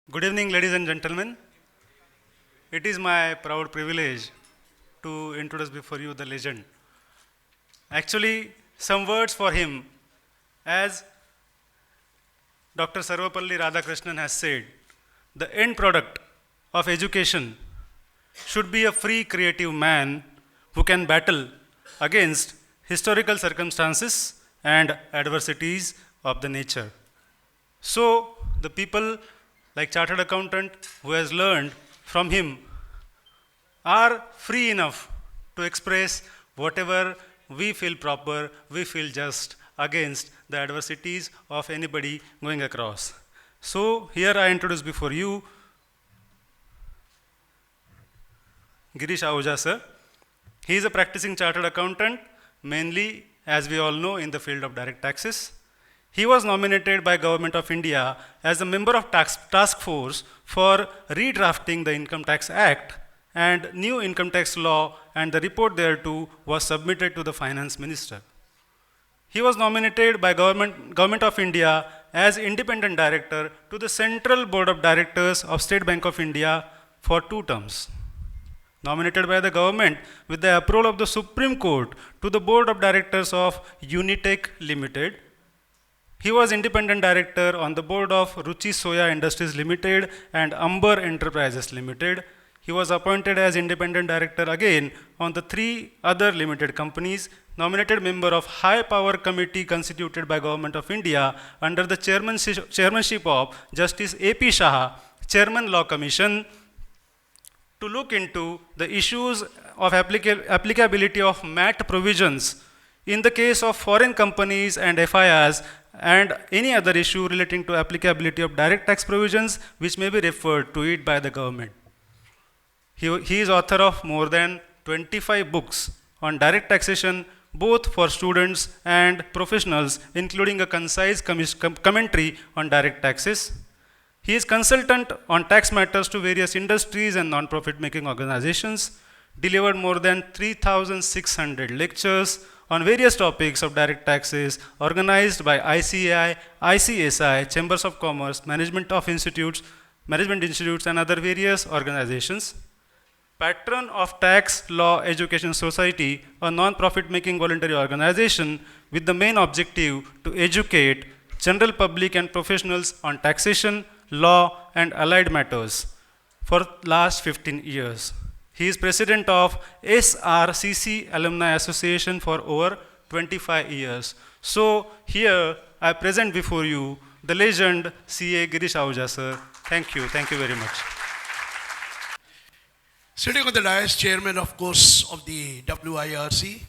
Good evening, ladies and gentlemen. It is my proud privilege to introduce before you the legend. Actually, some words for him. As Dr. Sarvapalli Radhakrishnan has said, the end product of education should be a free, creative man who can battle against historical circumstances and adversities of the nature. So, the people like chartered accountant who has learned from him are free enough to express whatever we feel proper, we feel just against the adversities of anybody going across. So, here I introduce before you Girish Ahuja sir. He is a practicing chartered accountant, mainly, as we all know, in the field of direct taxes. He was nominated by Government of India as a member of task force for redrafting the Income Tax Act, and new income tax law and the report thereto was submitted to the Finance Minister. He was nominated by Government of India as independent director to the Central Board of Directors of State Bank of India for 2 terms. Nominated by the government with the approval of the Supreme Court to the Board of Directors of Unitech Limited. He was independent director on the board of Ruchi Soya Industries Limited and Amber Enterprises Limited. He was appointed as independent director again on the 3 other limited companies, nominated member of High Power Committee constituted by Government of India under the chairmanship of Justice A.P. Shah, Chairman Law Commission, to look into the issues of applicability of MAT provisions in the case of foreign companies and FIRs and any other issue relating to applicability of direct tax provisions which may be referred to it by the government. He is author of more than 25 books on direct taxation, both for students and professionals, including a concise commentary on direct taxes. He is consultant on tax matters to various industries and non-profit making organizations, delivered more than 3,600 lectures on various topics of direct taxes organized by ICAI, ICSI, Chambers of Commerce, Management Institutes and other various organizations. Patron of Tax Law Education Society, a non-profit making voluntary organization with the main objective to educate general public and professionals on taxation, law and allied matters for last 15 years. He is president of SRCC Alumni Association for over 25 years. So here I present before you the legend CA Girish Ahuja sir. Thank you very much. Sitting on the dais, Chairman, of course, of the WIRC,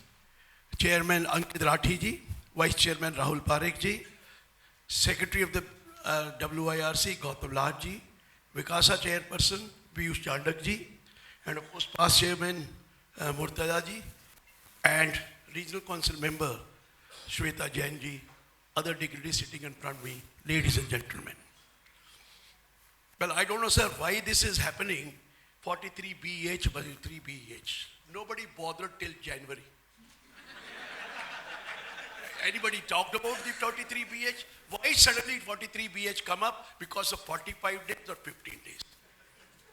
Chairman Ankit Rathi ji, Vice Chairman Rahul Parekh ji, Secretary of the WIRC Gautam Lal ji, Vikasa Chairperson Piyush Chandak ji, and of course past Chairman Murtada ji, and Regional Council Member Shweta Jain ji, other dignitaries sitting in front of me, ladies and gentlemen. Well, I don't know, sir, why this is happening. 43 BH, 43 BH. Nobody bothered till January. Anybody talked about the 43 BH? Why suddenly 43 BH come up? Because of 45 days or 15 days.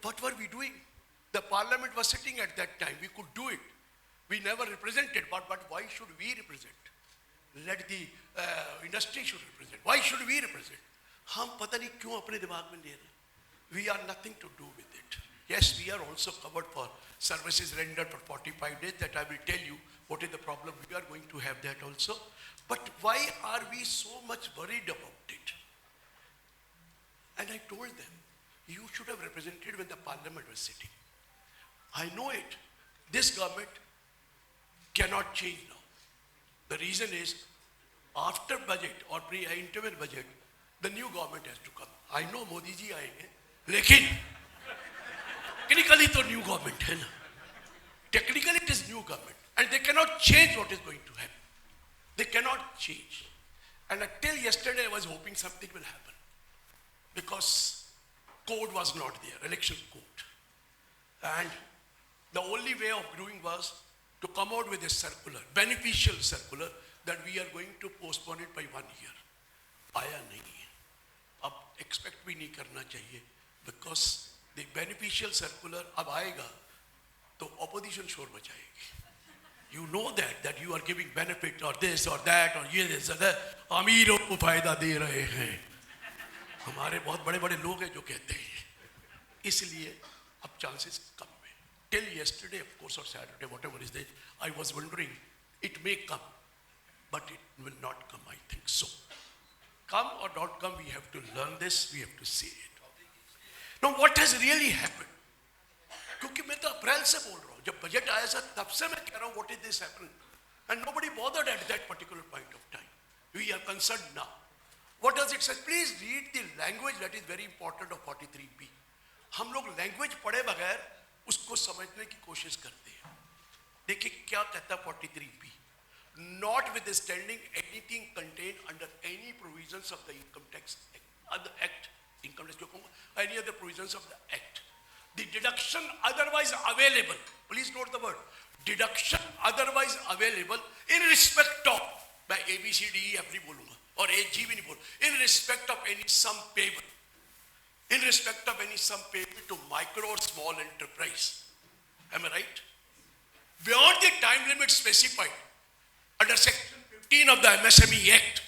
What were we doing? The parliament was sitting at that time. We could do it. We never represented, but why should we represent? Let the industry should represent. Why should we represent? हम पता नहीं क्यों अपने दिमाग में ले रहे. We are nothing to do with it. Yes, we are also covered for services rendered for 45 days. That I will tell you what is the problem. We are going to have that also. But why are we so much worried about it? And I told them, you should have represented when the parliament was sitting. I know it. This government cannot change now. The reason is, after budget or pre-interval budget, the new government has to come. I know Modi ji aayenge, lekin technically to new government hai na. Technically it is new government and they cannot change what is going to happen. They cannot change. And until yesterday I was hoping something will happen. Because code was not there, election code. And the only way of doing was to come out with a circular, beneficial circular, that we are going to postpone it by 1 year. आया नहीं है. अब expect भी नहीं करना चाहिए. because the beneficial circular अब आएगा तो opposition शोर मचाएगी. You know that you are giving benefit or this or that or ये this or that. अमीरों को फायदा दे रहे हैं. हमारे बहुत बड़े बड़े लोग हैं जो कहते हैं. इसलिए अब chances कम है. Till yesterday, of course, or Saturday, whatever is there, I was wondering, it may come, but it will not come, I think so. Come or not come, we have to learn this, we have to see it. Now, what has really happened? क्योंकि मैं तो अप्रैल से बोल रहा हूँ, जब budget आया sir तब से मैं कह रहा हूँ, what is this happening? And nobody bothered at that particular point of time. We are concerned now. What does it say? Please read the language that is very important of 43B. हम लोग language पढ़े बगैर उसको समझने की कोशिश करते हैं. देखिए क्या कहता 43B. Notwithstanding anything contained under any provisions of the income tax act, income tax, any other provisions of the act, the deduction otherwise available, please note the word, deduction otherwise available in respect of, by A, B, C, D, E, F नहीं बोलूँगा, और A, G भी नहीं बोल, in respect of any sum payable, in respect of any sum payable to micro or small enterprise. Am I right? Beyond the time limit specified under section 15 of the MSME Act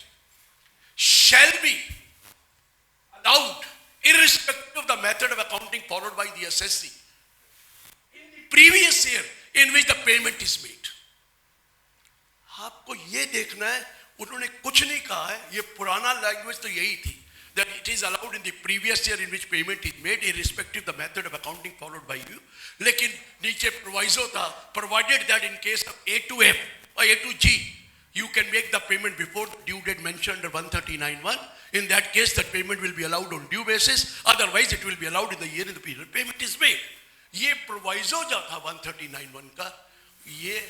shall be allowed irrespective of the method of accounting followed by the assessee in the previous year in which the payment is made. आपको ये देखना है, उन्होंने कुछ नहीं कहा है, ये पुराना लैंग्वेज तो यही थी, that it is allowed in the previous year in which payment is made irrespective of the method of accounting followed by you. लेकिन नीचे proviso था, provided that in case of A to F or A to G, you can make the payment before the due date mentioned under 139(1). In that case, that payment will be allowed on due basis. Otherwise, it will be allowed in the year in the period payment is made. ये proviso जो था 139(1) का, ये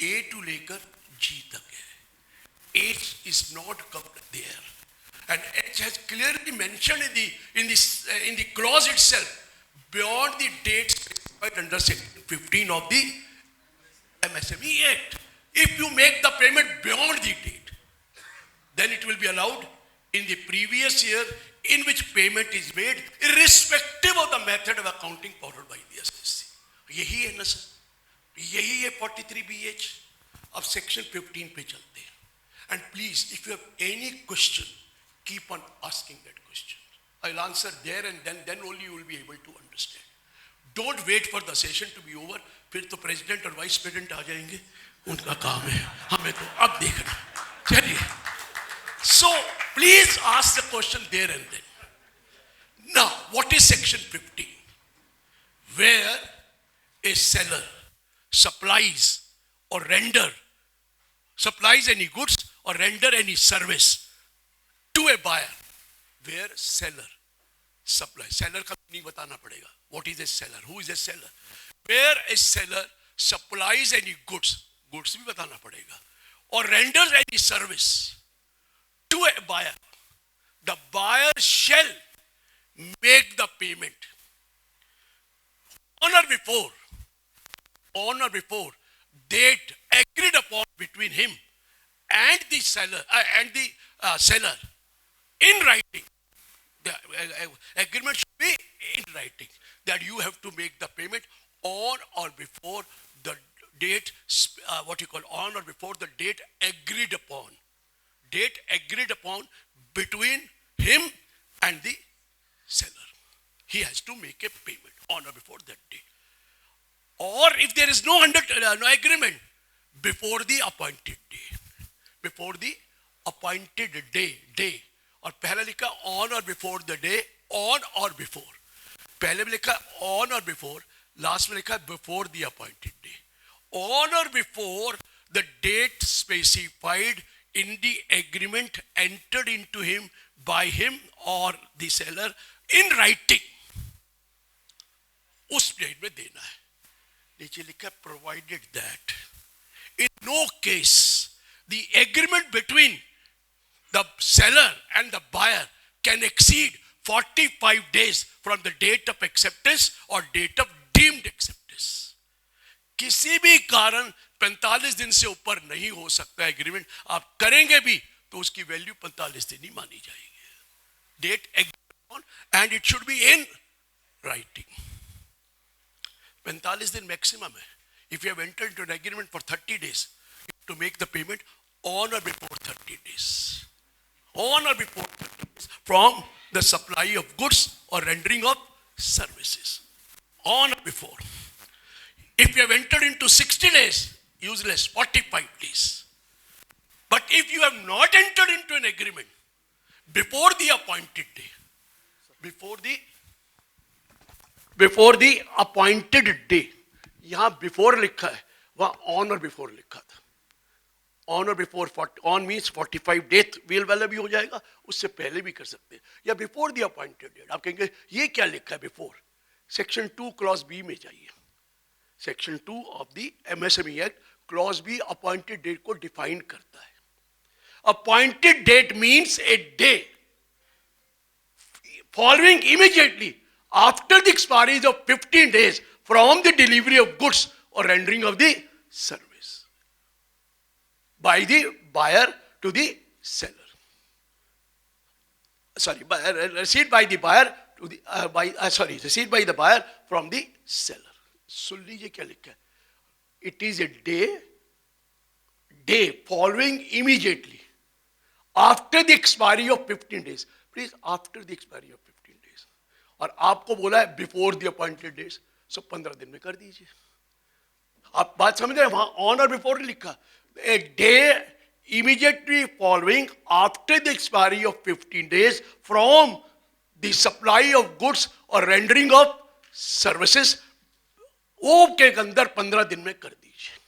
A to लेकर G तक है. H is not covered there, and H has clearly mentioned in the clause itself beyond the date specified under section 15 of the MSME Act. If you make the payment beyond the date, then it will be allowed in the previous year in which payment is made, irrespective of the method of accounting followed by the assessee. यही है ना sir, यही है 43BH. अब section 15 पे चलते हैं. And please, if you have any question, keep on asking that question. I'll answer there and then only you will be able to understand. Don't wait for the session to be over. फिर तो president और vice president आ जाएंगे. उनका काम है, हमें तो अब देखना. चलिए. So please ask the question there and then. Now, what is section 15? Where a seller supplies or supplies any goods or render any service to a buyer. Where seller supplies. Seller का नहीं बताना पड़ेगा. What is a seller? Who is a seller? Where a seller supplies any goods. Goods भी बताना पड़ेगा. Or renders any service to a buyer. The buyer shall make the payment on or before date agreed upon between him and the seller seller in writing. The agreement should be in writing that you have to make the payment on or before the date, on or before the date agreed upon. Date agreed upon between him and the seller. He has to make a payment on or before that date. Or if there is no agreement, before the appointed day. Before the appointed day. और पहले लिखा on or before the day, on or before. पहले में लिखा on or before, last में लिखा before the appointed day. On or before the date specified in the agreement entered into him by him or the seller in writing. उस date में देना है. नीचे लिखा provided that in no case the agreement between the seller and the buyer can exceed 45 days from the date of acceptance or date of deemed acceptance. किसी भी कारण 45 दिन से ऊपर नहीं हो सकता एग्रीमेंट. आप करेंगे भी तो उसकी वैल्यू 45 दिन ही मानी जाएगी. Date agreed on, and it should be in writing 45 दिन मैक्सिमम है. If you have entered into an agreement for 30 days, to make the payment on or before 30 days. On or before 30 days from the supply of goods or rendering of services. On or before. If you have entered into 60 days, useless, 45 days. But if you have not entered into an agreement before the appointed day, before the appointed day, यहाँ before लिखा है, वहाँ on और before लिखा था. On और before, on means 45 days well वाला भी हो जाएगा, उससे पहले भी कर सकते हैं, या बिफोर द अपॉइंटेड डेट. आप कहेंगे ये क्या लिखा है बिफोर? सेक्शन 2 क्लॉज बी में जाइए. Section 2 of the MSME act clause B appointed date को डिफाइन करता है. Appointed date means a day following immediately after the expiry of 15 days from the delivery of goods or rendering of the service by the buyer to the seller. Received by the buyer to the received by the buyer from the seller. सुन लीजिए क्या लिखा है. It is a day following immediately after the expiry of 15 days. Please, after the expiry of 15 days. और आपको बोला है before the appointed days, सो 15 दिन में कर दीजिए. आप बात समझ रहे हैं? वहां ऑन और बिफोर लिखा. A day immediately following after the expiry of 15 days from the supply of goods or rendering of services, वो के अंदर 15 दिन में कर दीजिए.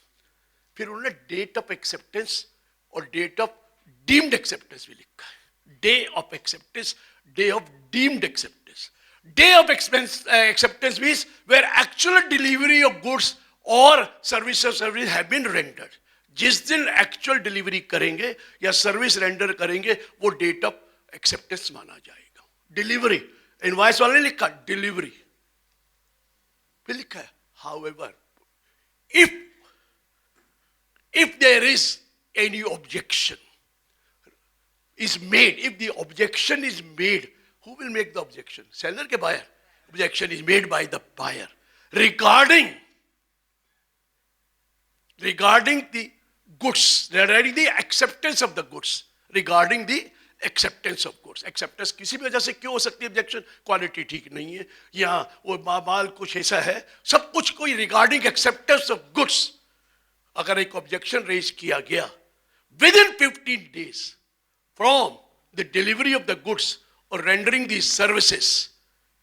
फिर उन्होंने डेट ऑफ एक्सेप्टेंस और डेट ऑफ डीम्ड एक्सेप्टेंस भी लिखा है. Day of acceptance, day of deemed acceptance. Day of acceptance means where actual delivery of goods or service have been rendered. जिस दिन एक्चुअल डिलीवरी करेंगे या सर्विस रेंडर करेंगे वो डेट ऑफ एक्सेप्टेंस माना जाएगा. डिलीवरी इनवॉइस वाले ने लिखा डिलीवरी फिर लिखा है. However if there is any objection is made, if the objection is made, who will make the objection? Seller ke buyer? Objection is made by the buyer regarding the goods, regarding the acceptance of the goods, regarding the acceptance of goods. Acceptance किसी भी वजह से क्यों हो सकती है objection? Quality ठीक नहीं है या वो माल कुछ ऐसा है, सब कुछ कोई regarding acceptance of goods अगर एक objection raise किया गया within 15 days from the delivery of the goods or rendering these services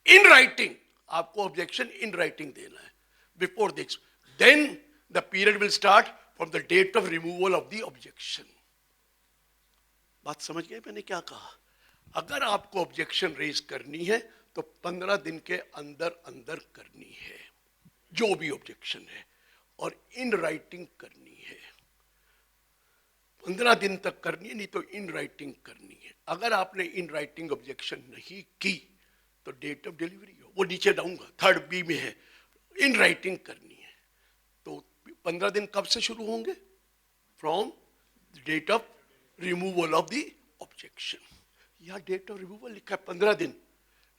in writing, आपको objection in writing देना है before this, then the period will start from the date of removal of the objection. बात समझ गए मैंने क्या कहा? अगर आपको ऑब्जेक्शन रेज करनी है तो 15 दिन के अंदर अंदर करनी है जो भी ऑब्जेक्शन है, और इन राइटिंग करनी है. 15 दिन तक करनी है, नहीं तो इन राइटिंग करनी है. अगर आपने इन राइटिंग ऑब्जेक्शन नहीं की तो डेट ऑफ डिलीवरी हो, वो नीचे डाऊंगा 3rd B में है, इन राइटिंग करनी है. तो 15 दिन कब से शुरू होंगे? From date of removal of the objection. यहाँ डेट ऑफ रिमूवल लिखा है 15 दिन,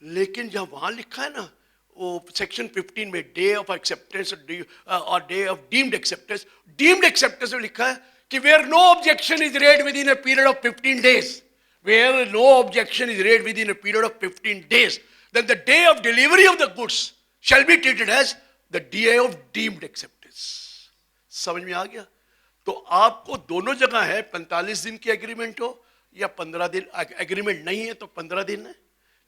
लेकिन जहाँ वहाँ लिखा है ना वो सेक्शन 15 में डे ऑफ एक्सेप्टेंस और डे ऑफ डीम्ड एक्सेप्टेंस में लिखा है कि where no objection is raised within a period of 15 days, where no objection is raised within a period of 15 days, then the day of delivery of the goods shall be treated as the day of deemed acceptance. समझ में आ गया? तो आपको दोनों जगह है 45 दिन की एग्रीमेंट हो या 15 दिन एग्रीमेंट नहीं है तो 15 दिन है,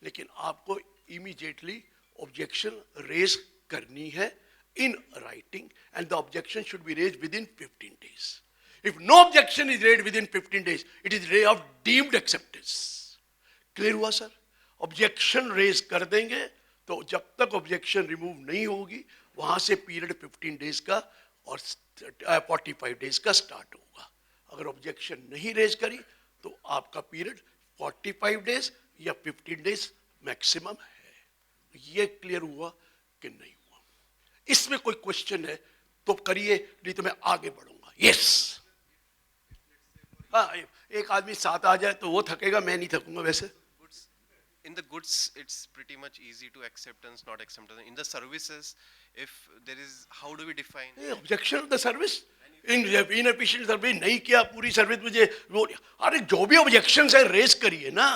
लेकिन आपको इमीडिएटली ऑब्जेक्शन रेज करनी है in writing, and the objection should be raised within 15 days. If no objection is raised within 15 days, it is day of deemed acceptance. Clear हुआ सर? ऑब्जेक्शन रेज कर देंगे तो जब तक ऑब्जेक्शन रिमूव नहीं होगी वहां से पीरियड 15 डेज का और 45 डेज का स्टार्ट होगा. अगर ऑब्जेक्शन नहीं रेज करी तो आपका पीरियड 45 डेज या 15 डेज मैक्सिमम है. ये क्लियर हुआ कि नहीं हुआ? इसमें कोई क्वेश्चन है तो करिए, नहीं तो मैं आगे बढ़ूंगा. यस, हाँ, एक आदमी साथ आ जाए तो वो थकेगा, मैं नहीं थकूंगा. वैसे in the goods, it's pretty much easy to acceptance, not acceptance. In the services, if there is, how do we define? Objection of the service, inefficient service नहीं किया, पूरी सर्विस मुझे वो, अरे जो भी ऑब्जेक्शन है रेस करिए ना।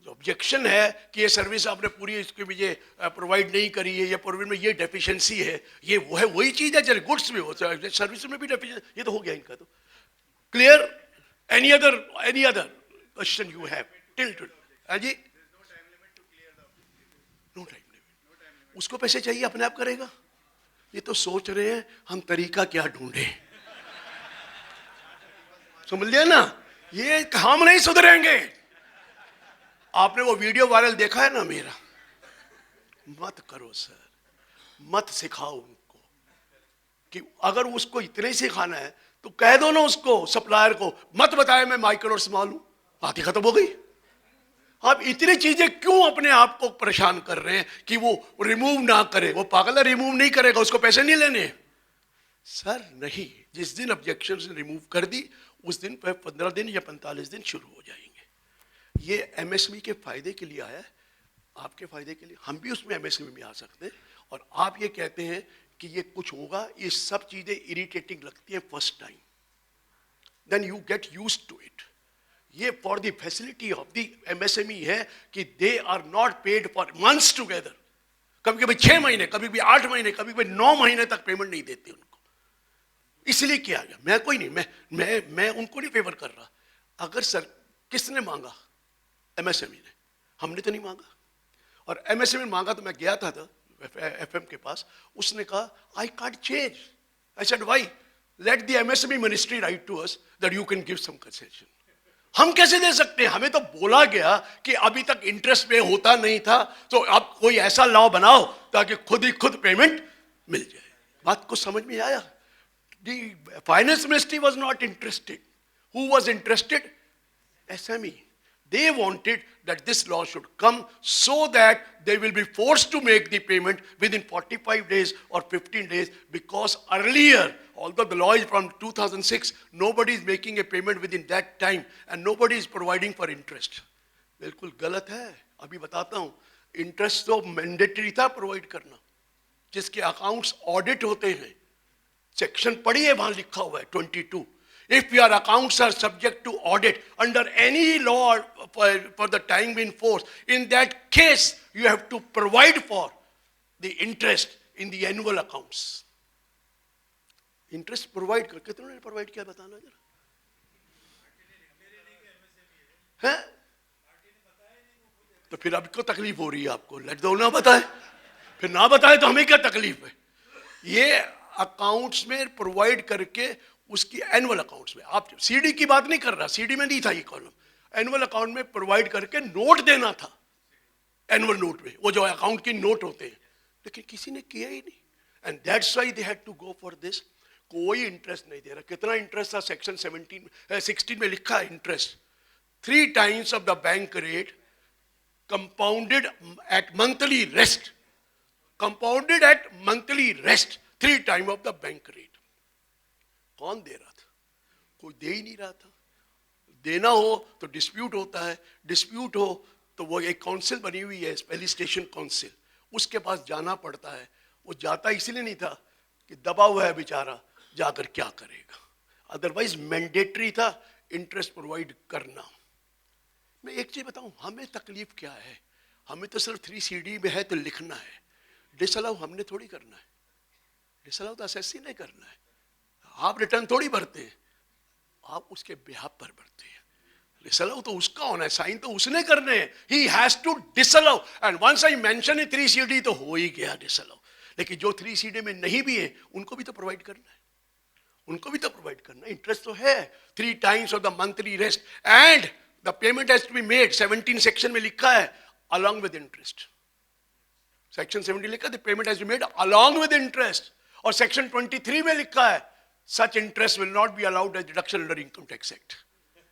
ऑब्जेक्शन है कि ये सर्विस आपने पूरी इसके मुझे प्रोवाइड नहीं करी है, या प्रोवाइड में ये डेफिशिएंसी है, ये वो है, वही चीज है। चलिए गुड्स में हो, सर्विस में भी डेफिशिएंसी, ये तो हो गया इनका। तो clear? Any other question you have till two? जी, नो टाइम लिमिट। उसको पैसे चाहिए, अपने आप करेगा। ये तो सोच रहे हैं हम तरीका क्या ढूंढे, समझ लिया ना? ये हम नहीं सुधरेंगे। आपने वो वीडियो वायरल देखा है ना मेरा? मत करो सर, मत सिखाओ उनको, कि अगर उसको इतने ही सिखाना है तो कह दो ना उसको, सप्लायर को, मत बताए मैं माइक्रो और स्मॉल हूं, बात ही खत्म हो गई। आप इतनी चीजें क्यों अपने आप को परेशान कर रहे हैं कि वो रिमूव ना करे? वो पागल है, रिमूव नहीं करेगा, उसको पैसे नहीं लेने। सर नहीं, जिस दिन ऑब्जेक्शन रिमूव कर दी उस दिन 15 दिन या 45 दिन शुरू हो जाएंगे। ये एमएसएमई के फायदे के लिए आया है, आपके फायदे के लिए। हम भी उसमें एमएसएमई में आ सकते हैं। और आप ये कहते हैं कि ये कुछ होगा, ये सब चीजें इरिटेटिंग लगती हैं first time, then you get used to it. ये for the facility of the MSME है कि they are not paid for months together. कभी कभी 6 महीने, कभी भी 8 महीने, कभी कभी 9 महीने तक पेमेंट नहीं देते उनको। इसलिए किया गया। मैं कोई नहीं, मैं उनको नहीं फेवर कर रहा। अगर सर किसने मांगा? एमएसएमई ने, हमने तो नहीं मांगा। और एमएसएमई ने मांगा तो मैं गया था एफएम के पास, उसने कहा I can't change. I said why? Let the MSME ministry write to us that you can give some concession. हम कैसे दे सकते हैं? हमें तो बोला गया कि अभी तक इंटरेस्ट पे होता नहीं था, तो अब कोई ऐसा लॉ बनाओ ताकि खुद ही खुद पेमेंट मिल जाए। बात को समझ में आया? The finance ministry was not interested. Who was interested? SME. They wanted that this law should come so that they will be forced to make the payment within 45 days or 15 days, because earlier, although the law is from 2006, nobody is making a payment within that time and nobody is providing for interest. बिल्कुल गलत है। अभी बताता हूँ, interest तो mandatory था provide करना, जिसके अकाउंट्स ऑडिट होते हैं। सेक्शन पढ़िए, वहां लिखा हुआ है 22। If your accounts are subject to audit under any law for the time in force, in that case, you have to provide for the interest in the annual accounts. Interest provide कर, कितनों ने provide किया बताना जरा? हैं? तो फिर अब क्यों तकलीफ हो रही है आपको? लेट दो ना बताए, फिर ना बताए तो हमें क्या तकलीफ है? ये अकाउंट्स में प्रोवाइड करके, उसकी एनुअल अकाउंट्स में, आप सीडी की बात नहीं कर रहा, सीडी में नहीं था ये कॉलम, एनुअल अकाउंट में प्रोवाइड करके नोट देना था। एनुअल नोट में वो जो अकाउंट की नोट होते हैं, लेकिन किसी ने किया ही नहीं। And that's why they had to go for this. कोई इंटरेस्ट नहीं दे रहा। कितना इंटरेस्ट था? सेक्शन 16 में लिखा है interest 3 times of the bank rate compounded at monthly rest, compounded at monthly rest 3 times of the bank rate. कौन दे रहा था? कोई दे ही नहीं रहा था। देना हो तो डिस्प्यूट होता है, डिस्प्यूट हो तो वो एक काउंसिल बनी हुई है, पहली स्टेशन काउंसिल, उसके पास जाना पड़ता है। वो जाता इसलिए नहीं था कि दबा हुआ है बेचारा, जाकर क्या करेगा। अदरवाइज मैंडेटरी था इंटरेस्ट प्रोवाइड करना। मैं एक चीज बताऊं, हमें तकलीफ क्या है? हमें तो सिर्फ 3CD में है तो लिखना है। डिसअलाउ हमने थोड़ी करना है। डिसअलाउ तो एसएससी ने करना है। आप रिटर्न थोड़ी भरते हैं, आप उसके बिहाफ पर भरते हैं। डिसअलाउ तो उसका होना है, साइन तो उसने करने हैं। He has to disallow, and once I mention 3CD तो हो ही गया डिसअलाउ। लेकिन जो 3CD में नहीं भी है उनको भी तो प्रोवाइड करना है, उनको भी तो प्रोवाइड करना है। इंटरेस्ट तो है 3 times of the monthly rest, and the payment has to be made. 17 section में लिखा है अलॉन्ग विद इंटरेस्ट। सेक्शन 17 लिखा है the payment has to be made along with interest. और सेक्शन 23 में लिखा है such interest will not be allowed as deduction under income tax act.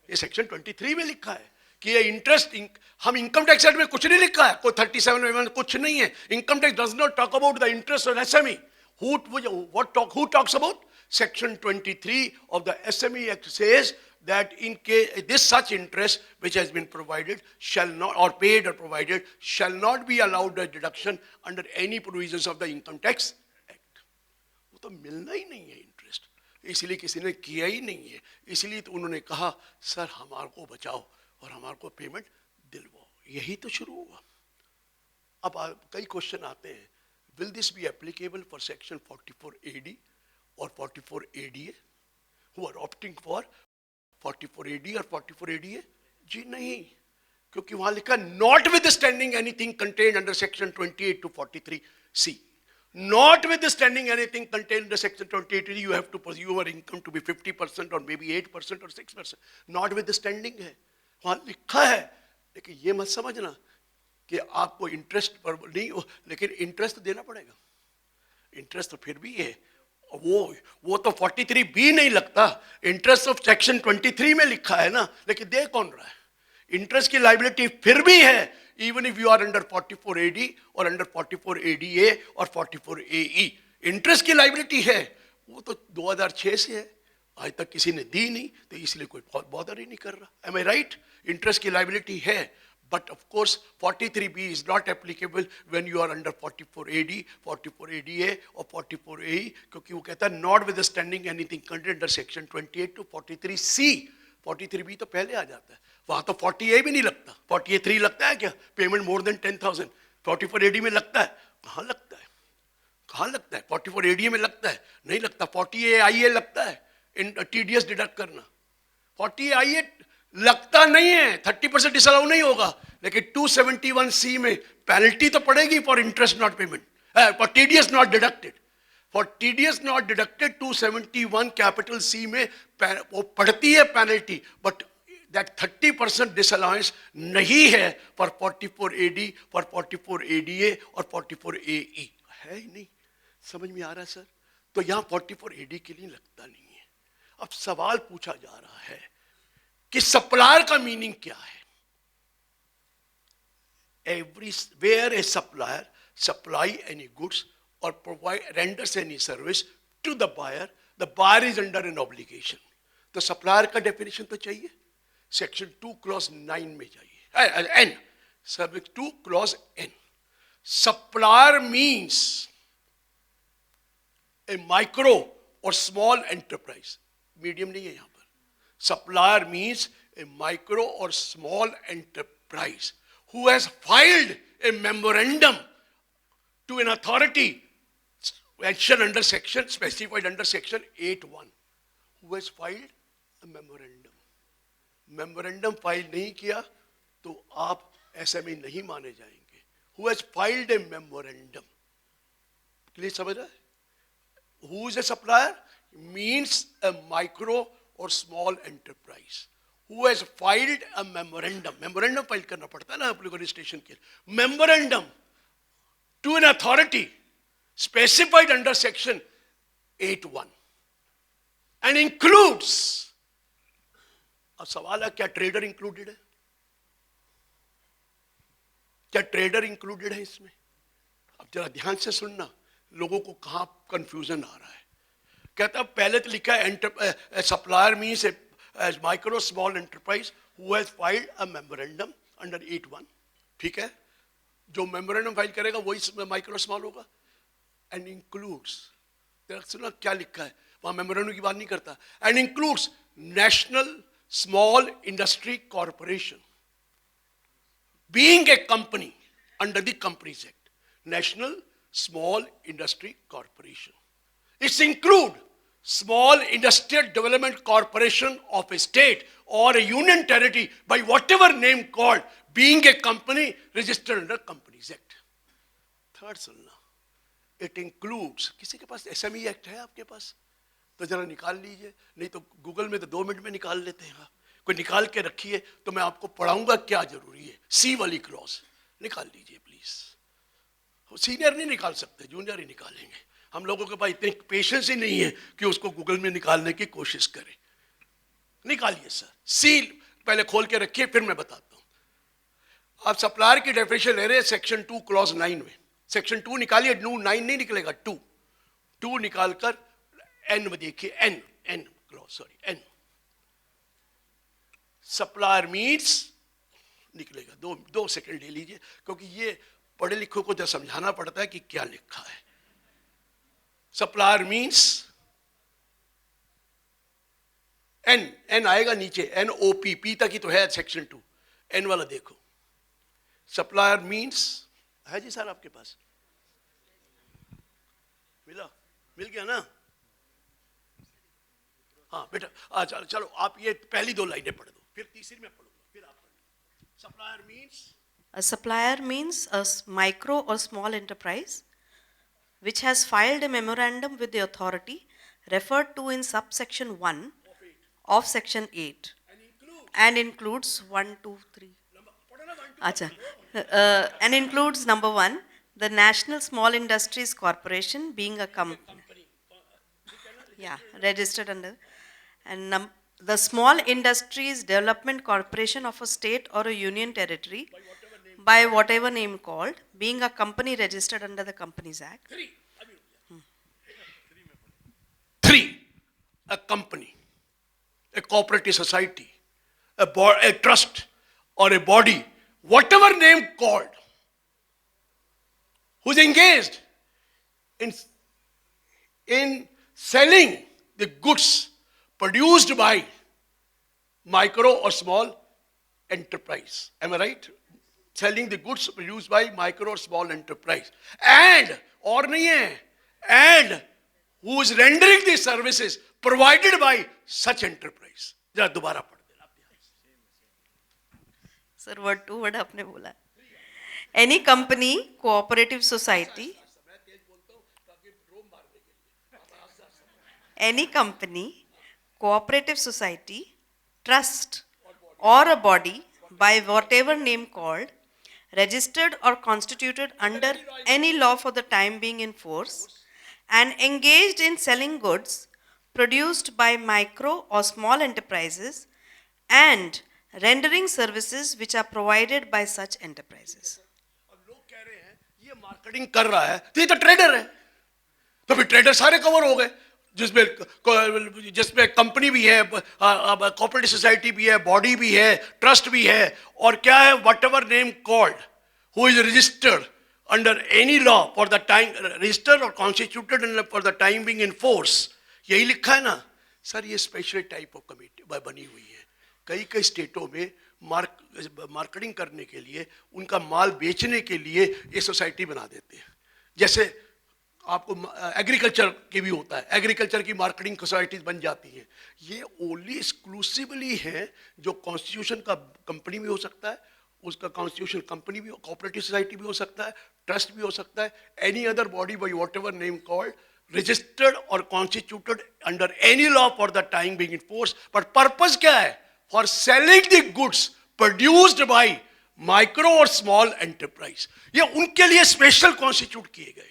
ये सेक्शन 23 में लिखा है कि ये इंटरेस्ट, हम इनकम टैक्स एक्ट में कुछ नहीं लिखा है, कोई 37 में कुछ नहीं है। Income tax does not talk about the interest on SME. who talks about? Section 23 of the SME Act says that in case this such interest which has been provided shall not, or paid or provided, shall not be allowed as deduction under any provisions of the Income Tax Act. वो तो मिलना ही नहीं है interest, इसलिए किसी ने किया ही नहीं है, इसलिए तो उन्होंने कहा सर हमारे को बचाओ और हमारे को पेमेंट दिलवाओ, यही तो शुरू हुआ. अब कई क्वेश्चन आते हैं, will this be applicable for section 44 AD or 44 ADA who are opting for 44 AD or 44 ADA? जी नहीं, क्योंकि वहां लिखा notwithstanding anything contained under section 28 to 43 C. Notwithstanding anything contained under section 28, you have to pursue your income to be 50% or maybe 8% or 6%. Notwithstanding है, वहां लिखा है, लेकिन ये मत समझना कि आपको इंटरेस्ट पर नहीं हो, लेकिन इंटरेस्ट तो देना पड़ेगा. इंटरेस्ट तो फिर भी है, वो तो 43 बी नहीं लगता, इंटरेस्ट ऑफ सेक्शन 23 में लिखा है ना, लेकिन दे कौन रहा है? इंटरेस्ट की लाइबिलिटी फिर भी है, even if you are under 44 AD और अंडर 44 ADA और 44 AE, इंटरेस्ट की लाइबिलिटी है. वो तो 2006 से है, आज तक किसी ने दी नहीं, तो इसलिए कोई बहुत बॉदर ही नहीं कर रहा. एम आई राइट? इंटरेस्ट की लाइबिलिटी है, but of course 43B is not applicable when you are under 44 AD, 44 ADA or 44 AE, क्योंकि वो कहता है notwithstanding anything contained under section 28 to 43 C. 43B तो पहले आ जाता है, वहां तो 40A भी नहीं लगता. 48(3) लगता है क्या? Payment more than 10,000. 44 AD में लगता है? कहाँ लगता है? कहाँ लगता है? 44 ADA में लगता है? नहीं लगता. 40A IA लगता है इन TDS डिडक्ट करना. 40A IA लगता नहीं है, 30% डिसअलाउ नहीं होगा, लेकिन 271C में पेनल्टी तो पड़ेगी for interest not payment, for TDS not deducted. For TDS not deducted 271 capital C में वो पड़ती है पेनल्टी, बट दैट 30% डिसअलाउंस नहीं है फॉर 44 AD, फॉर 44 ADA और 44 AE. है ही नहीं. समझ में आ रहा है सर? तो यहां 44 AD के लिए लगता नहीं है. अब सवाल पूछा जा रहा है कि सप्लायर का मीनिंग क्या है? Where a supplier supply any goods or renders any service to the buyer is under an obligation. तो सप्लायर का डेफिनेशन तो चाहिए, सेक्शन 2 क्लॉज 9 में चाहिए. N, subject 2 clause N. Supplier means a micro or small enterprise. Medium नहीं है यहां पर. Supplier means a micro or small enterprise who has filed a memorandum to an authority mentioned under section, specified under section 8(1). Who has filed a memorandum. Memorandum file नहीं किया तो आप SME नहीं माने जाएंगे. Who has filed a memorandum. Clear समझ रहा है? Who is a supplier? Means a micro or small enterprise who has filed a memorandum. Memorandum file करना पड़ता है ना आप लोगों को रजिस्ट्रेशन के लिए. Memorandum to an authority specified under section 8(1) and includes. अब सवाल है क्या ट्रेडर इंक्लूडेड है? क्या ट्रेडर इंक्लूडेड है इसमें? अब जरा ध्यान से सुनना, लोगों को कहां कंफ्यूजन आ रहा है. कहता पहले तो लिखा है supplier means as micro small enterprise who has filed a memorandum under 8(1). ठीक है, जो मेमोरेंडम फाइल करेगा वही माइक्रो स्मॉल होगा. एंड इंक्लूड्स, सुना क्या लिखा है वहां, मेमोरेंडम की बात नहीं करता. And includes national small industry corporation being a company under the companies act. National small industry corporation. It's include small industrial development corporation of a state or a union territory by whatever name called, being a company registered under Companies Act. Third सुनना, it includes. किसी के पास SME Act है आपके पास? तो जरा निकाल लीजिए, नहीं तो गूगल में तो 2 मिनट में निकाल लेते हैं. कोई निकाल के रखिए तो मैं आपको पढ़ाऊंगा क्या जरूरी है. सी वाली क्लॉज निकाल लीजिए प्लीज. सीनियर नहीं निकाल सकते, जूनियर ही निकालेंगे. हम लोगों के पास इतनी पेशेंस ही नहीं है कि उसको गूगल में निकालने की कोशिश करें. निकालिए सर, सील पहले खोल के रखिए फिर मैं बताता हूं. आप सप्लायर की डेफिनेशन ले रहे हैं सेक्शन 2 क्लॉज 9 में. सेक्शन 2 निकालिए, 9 नहीं निकलेगा, 2 निकालकर N में देखिए. N clause, sorry N. Supplier means निकलेगा, दो सेकंड ले लीजिए, क्योंकि ये पढ़े लिखों को जब समझाना पड़ता है कि क्या लिखा है। सप्लायर मीन्स एन आएगा नीचे, NOP, पी तक ही तो है सेक्शन 2, एन वाला देखो। सप्लायर मीन्स है जी सर आपके पास, मिल गया ना? हाँ बेटा, चलो आप ये पहली 2 लाइनें पढ़ दो, फिर तीसरी में पढ़ूंगा, फिर आप पढ़। Supplier means, A supplier means a micro or small enterprise which has filed a memorandum with the authority referred to in subsection 1 of section 8 and includes 1, 2, 3. Acha. And includes number 1, the National Small Industries Corporation being a company. Yeah, registered under. And the Small Industries Development Corporation of a state or a union territory by whatever name called, being a company registered under the Companies Act. 3, a company, a cooperative society, a trust or a body, whatever name called, who's engaged in selling the goods produced by micro or small enterprise. Am I right? Selling the goods produced by micro or small enterprise. And, or nahi hai, and who is rendering the services provided by such enterprise. जरा दोबारा पढ़ देना। Sir, word to word आपने बोला. Any company, cooperative society, any company, cooperative society, trust or a body by whatever name called, registered or constituted under any law for the time being in force, and engaged in selling goods produced by micro or small enterprises and rendering services which are provided by such enterprises. अब लोग कह रहे हैं ये marketing कर रहा है तो ये तो ट्रेडर है, तो फिर ट्रेडर सारे कवर हो गए, जिसमें कंपनी भी है, कोऑपरेटिव सोसाइटी भी है, बॉडी भी है, ट्रस्ट भी है, और क्या है, whatever name called, who is registered under any law for the time, registered और constituted for the time being in force, यही लिखा है ना सर। ये स्पेशल टाइप ऑफ कमेटी बनी हुई है, कई स्टेटों में मार्केटिंग करने के लिए, उनका माल बेचने के लिए ये सोसाइटी बना देते हैं। जैसे आपको एग्रीकल्चर की भी होता है, एग्रीकल्चर की मार्केटिंग सोसाइटीज बन जाती हैं। ये ओनली एक्सक्लूसिवली है जो कॉन्स्टिट्यूशन का कंपनी भी हो सकता है, उसका कॉन्स्टिट्यूशन कंपनी भी, कोऑपरेटिव सोसाइटी भी हो सकता है, ट्रस्ट भी हो सकता है, any other body by whatever name called, registered और constituted under any law for the time being in force, but purpose क्या है, for selling the goods produced by micro और स्मॉल एंटरप्राइज। ये उनके लिए स्पेशल कॉन्स्टिट्यूट किए गए,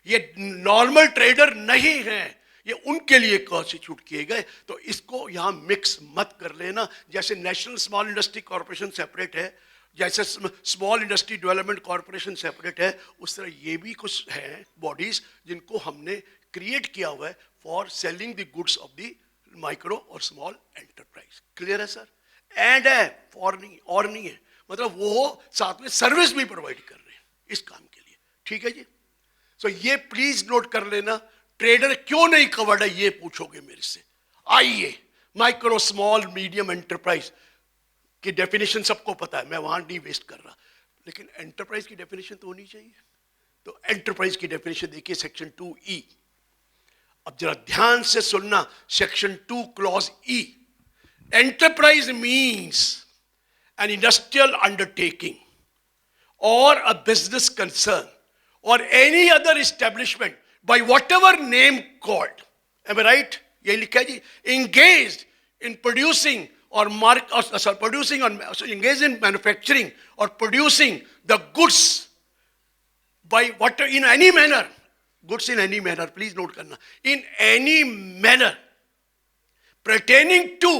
ये नॉर्मल ट्रेडर नहीं है, ये उनके लिए कॉन्स्टिट्यूट किए गए। तो इसको यहाँ मिक्स मत कर लेना। जैसे national small industry corporation separate है, जैसे small industry development corporation separate है, उस तरह ये भी कुछ हैं बॉडीज जिनको हमने क्रिएट किया हुआ है for selling the goods of the micro और स्मॉल एंटरप्राइज। क्लियर है सर? एंड है, फॉर नहीं, और नहीं है, मतलब वो साथ में सर्विस भी प्रोवाइड कर रहे हैं इस काम के लिए। ठीक है जी? सो ये प्लीज नोट कर लेना। ट्रेडर क्यों नहीं कवर्ड है ये पूछोगे मेरे से। आइए, माइक्रो स्मॉल मीडियम एंटरप्राइज की डेफिनेशन सबको पता है, मैं वहां नहीं वेस्ट कर रहा, लेकिन एंटरप्राइज की डेफिनेशन तो होनी चाहिए। तो एंटरप्राइज की डेफिनेशन देखिए सेक्शन 2E। अब जरा ध्यान से सुनना, section 2 clause E। Enterprise means an industrial undertaking और a business concern or any other establishment by whatever name called, am I right? ये लिखा है जी, engaged in producing or engaged in manufacturing or producing the goods by what, in any manner, goods in any manner, please note करना, in any manner pertaining to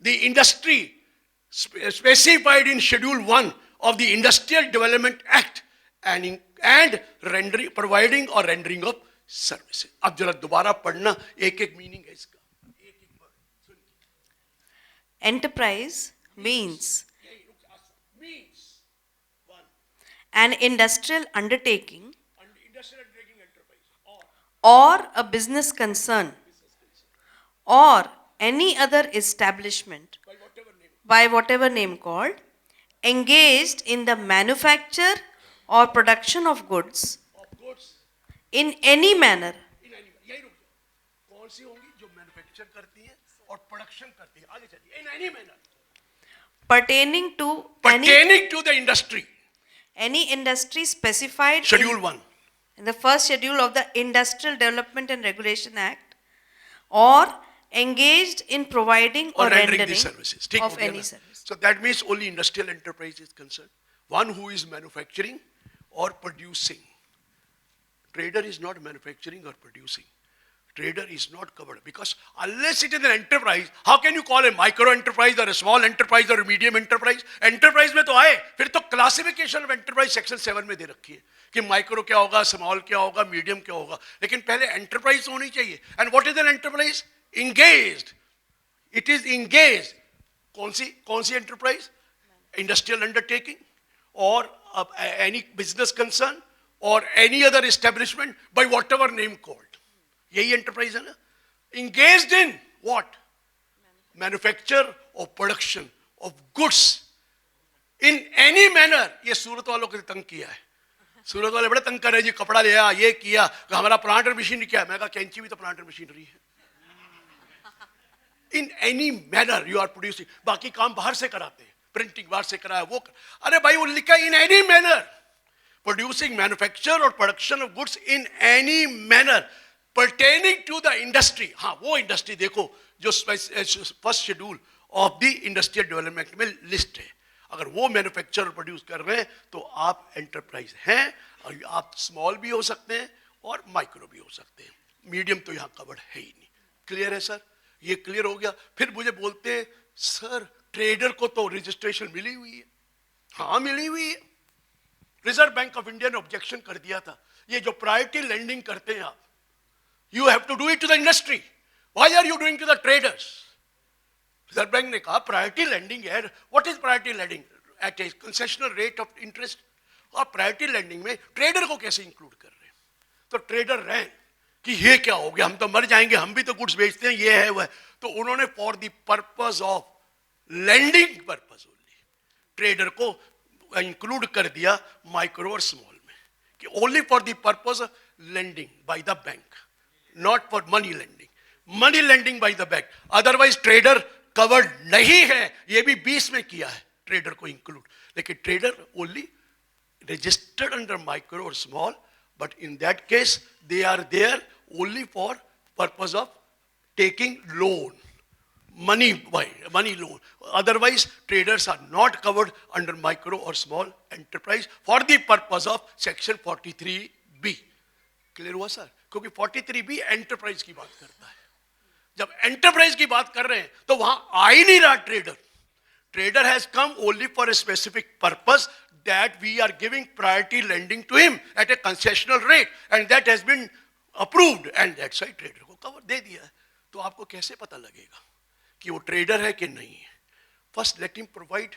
the industry specified in Schedule 1 of the Industrial Development Act and rendering, providing or rendering of services. अब जरा दोबारा पढ़ना, एक एक meaning है इसका, एक एक word soon. enterprise means Means one, an industrial undertaking industrial undertaking enterprise or a business concern or any other establishment by whatever name called engaged in the manufacture or production of goods of goods in any manner in any यही रुक जाओ कौन सी होंगी जो manufacture करती है और production करती है आगे चलिए इन any manner pertaining to pertaining to the industry any industry specified schedule 1 in the first schedule of the Industrial Development and Regulation Act or engaged in providing or rendering these services ठीक of हो गया any ना? service. So that means only industrial enterprise is concerned. One who is manufacturing or producing. Trader is not manufacturing or producing. Trader is not covered because unless it is an enterprise, how can you call a micro enterprise or a small enterprise or a medium enterprise? Enterprise में तो आए, फिर तो classification of enterprise section 7 में दे रखी है कि micro क्या होगा, small क्या होगा, medium क्या होगा. लेकिन पहले enterprise होनी चाहिए. And what is an enterprise? Engaged. It is engaged. कौन सी enterprise? Industrial undertaking or any business concern or any other establishment by whatever name called. यही enterprise है ना? Engaged in what? Manufacture or production of goods in any manner. ये सूरत वालों को तंग किया है. सूरत वाले बड़े तंग कर रहे जी कपड़ा ले आया ये किया हमारा प्लांटर मशीन क्या है मैं कहा कैंची भी तो प्लांटर मशीनरी है. In any manner you are producing. बाकी काम बाहर से कराते हैं प्रिंटिंग बाहर से कराया वो अरे भाई वो लिखा in any manner producing manufacture or production of goods in any manner pertaining to the industry. हाँ वो इंडस्ट्री देखो जो first schedule of the industrial development में लिस्ट है. अगर वो मैन्युफैक्चर और प्रोड्यूस कर रहे हैं तो आप एंटरप्राइज हैं और आप स्मॉल भी हो सकते हैं और माइक्रो भी हो सकते हैं. मीडियम तो यहाँ कवर्ड है ही नहीं. क्लियर है सर? ये क्लियर हो गया. फिर मुझे बोलते हैं सर ट्रेडर को तो रजिस्ट्रेशन मिली हुई है. हाँ मिली हुई है. रिजर्व बैंक ऑफ इंडिया ने ऑब्जेक्शन कर दिया था ये जो प्रायोरिटी लेंडिंग करते हैं आप you have to do it to the industry. Why are you doing to the traders? Reserve Bank ने कहा priority lending है. What is priority lending? At a concessional rate of interest. और priority lending में trader को कैसे include कर रहे हैं? तो trader रहे कि ये क्या हो गया हम तो मर जाएंगे हम भी तो goods बेचते हैं ये है वह. तो उन्होंने for the purpose of lending purpose only trader को include कर दिया micro और small में कि only for the purpose of lending by the bank. Not for money lending. Money lending by the bank. Otherwise trader covered नहीं है. ये भी 20 में किया है trader को include. लेकिन trader only registered under micro or small, but in that case they are there only for purpose of taking loan. Money loan. Otherwise traders are not covered under micro or small enterprise for the purpose of section 43B. Clear हुआ sir? क्योंकि 43B enterprise की बात करता है. जब enterprise की बात कर रहे हैं तो वहां आ ही नहीं रहा trader. Trader has come only for a specific purpose that we are giving priority lending to him at a concessional rate and that has been approved and that's why trader को कवर दे दिया है. तो आपको कैसे पता लगेगा कि वो ट्रेडर है कि नहीं है? First let him provide